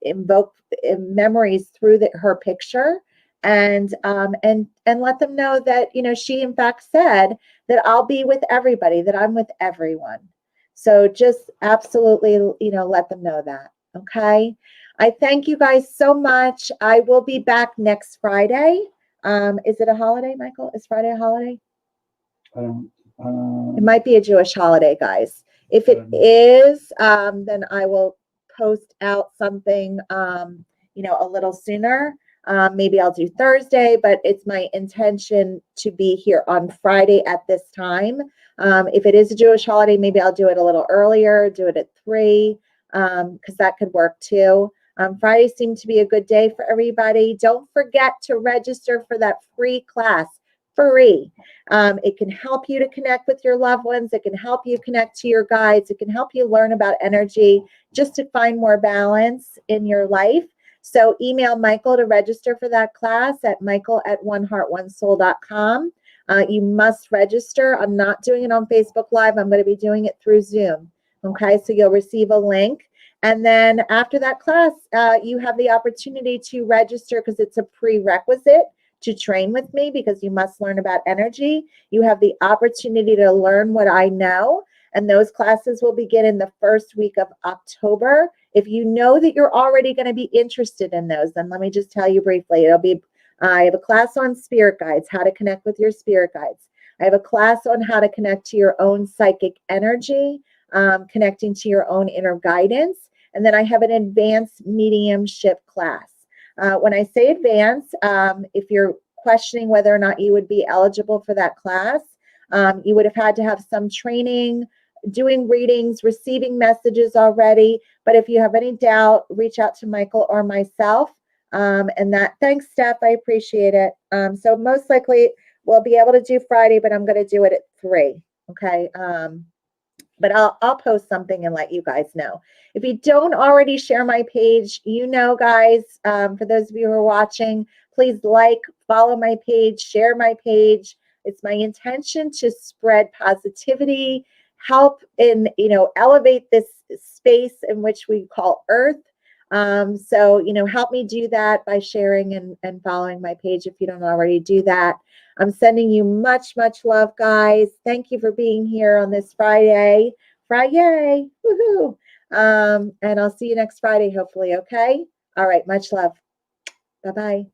invoke memories through her picture, and let them know that she in fact said that I'll be with everybody, that I'm with everyone. So just absolutely, let them know that. Okay. I thank you guys so much. I will be back next Friday. Is it a holiday, Michael? Is Friday a holiday? It might be a Jewish holiday, guys. If it is, then I will post out something, a little sooner. Maybe I'll do Thursday, but it's my intention to be here on Friday at this time. If it is a Jewish holiday, maybe I'll do it a little earlier, do it at 3, because that could work too. Friday seemed to be a good day for everybody. Don't forget to register for that free class. Free. It can help you to connect with your loved ones. It can help you connect to your guides. It can help you learn about energy just to find more balance in your life. So email Michael to register for that class at michael@oneheartonesoul.com. You must register. I'm not doing it on Facebook Live. I'm going to be doing it through Zoom. Okay, so you'll receive a link. And then after that class, you have the opportunity to register because it's a prerequisite to train with me because you must learn about energy. You have the opportunity to learn what I know. And those classes will begin in the first week of October. If you know that you're already going to be interested in those, then let me just tell you briefly. I have a class on spirit guides, how to connect with your spirit guides. I have a class on how to connect to your own psychic energy, connecting to your own inner guidance. And then I have an advanced mediumship class. When I say advanced, if you're questioning whether or not you would be eligible for that class, you would have had to have some training, doing readings, receiving messages already. But if you have any doubt, reach out to Michael or myself. Thanks, Steph. I appreciate it. So most likely we'll be able to do Friday, but I'm going to do it at 3. Okay. But I'll post something and let you guys know. If you don't already share my page, guys, for those of you who are watching, please follow my page, share my page. It's my intention to spread positivity, help in, elevate this space in which we call Earth. So, help me do that by sharing and following my page if you don't already do that. I'm sending you much, much love, guys. Thank you for being here on this Friday. Friday. Woohoo. And I'll see you next Friday, hopefully. Okay. All right. Much love. Bye-bye.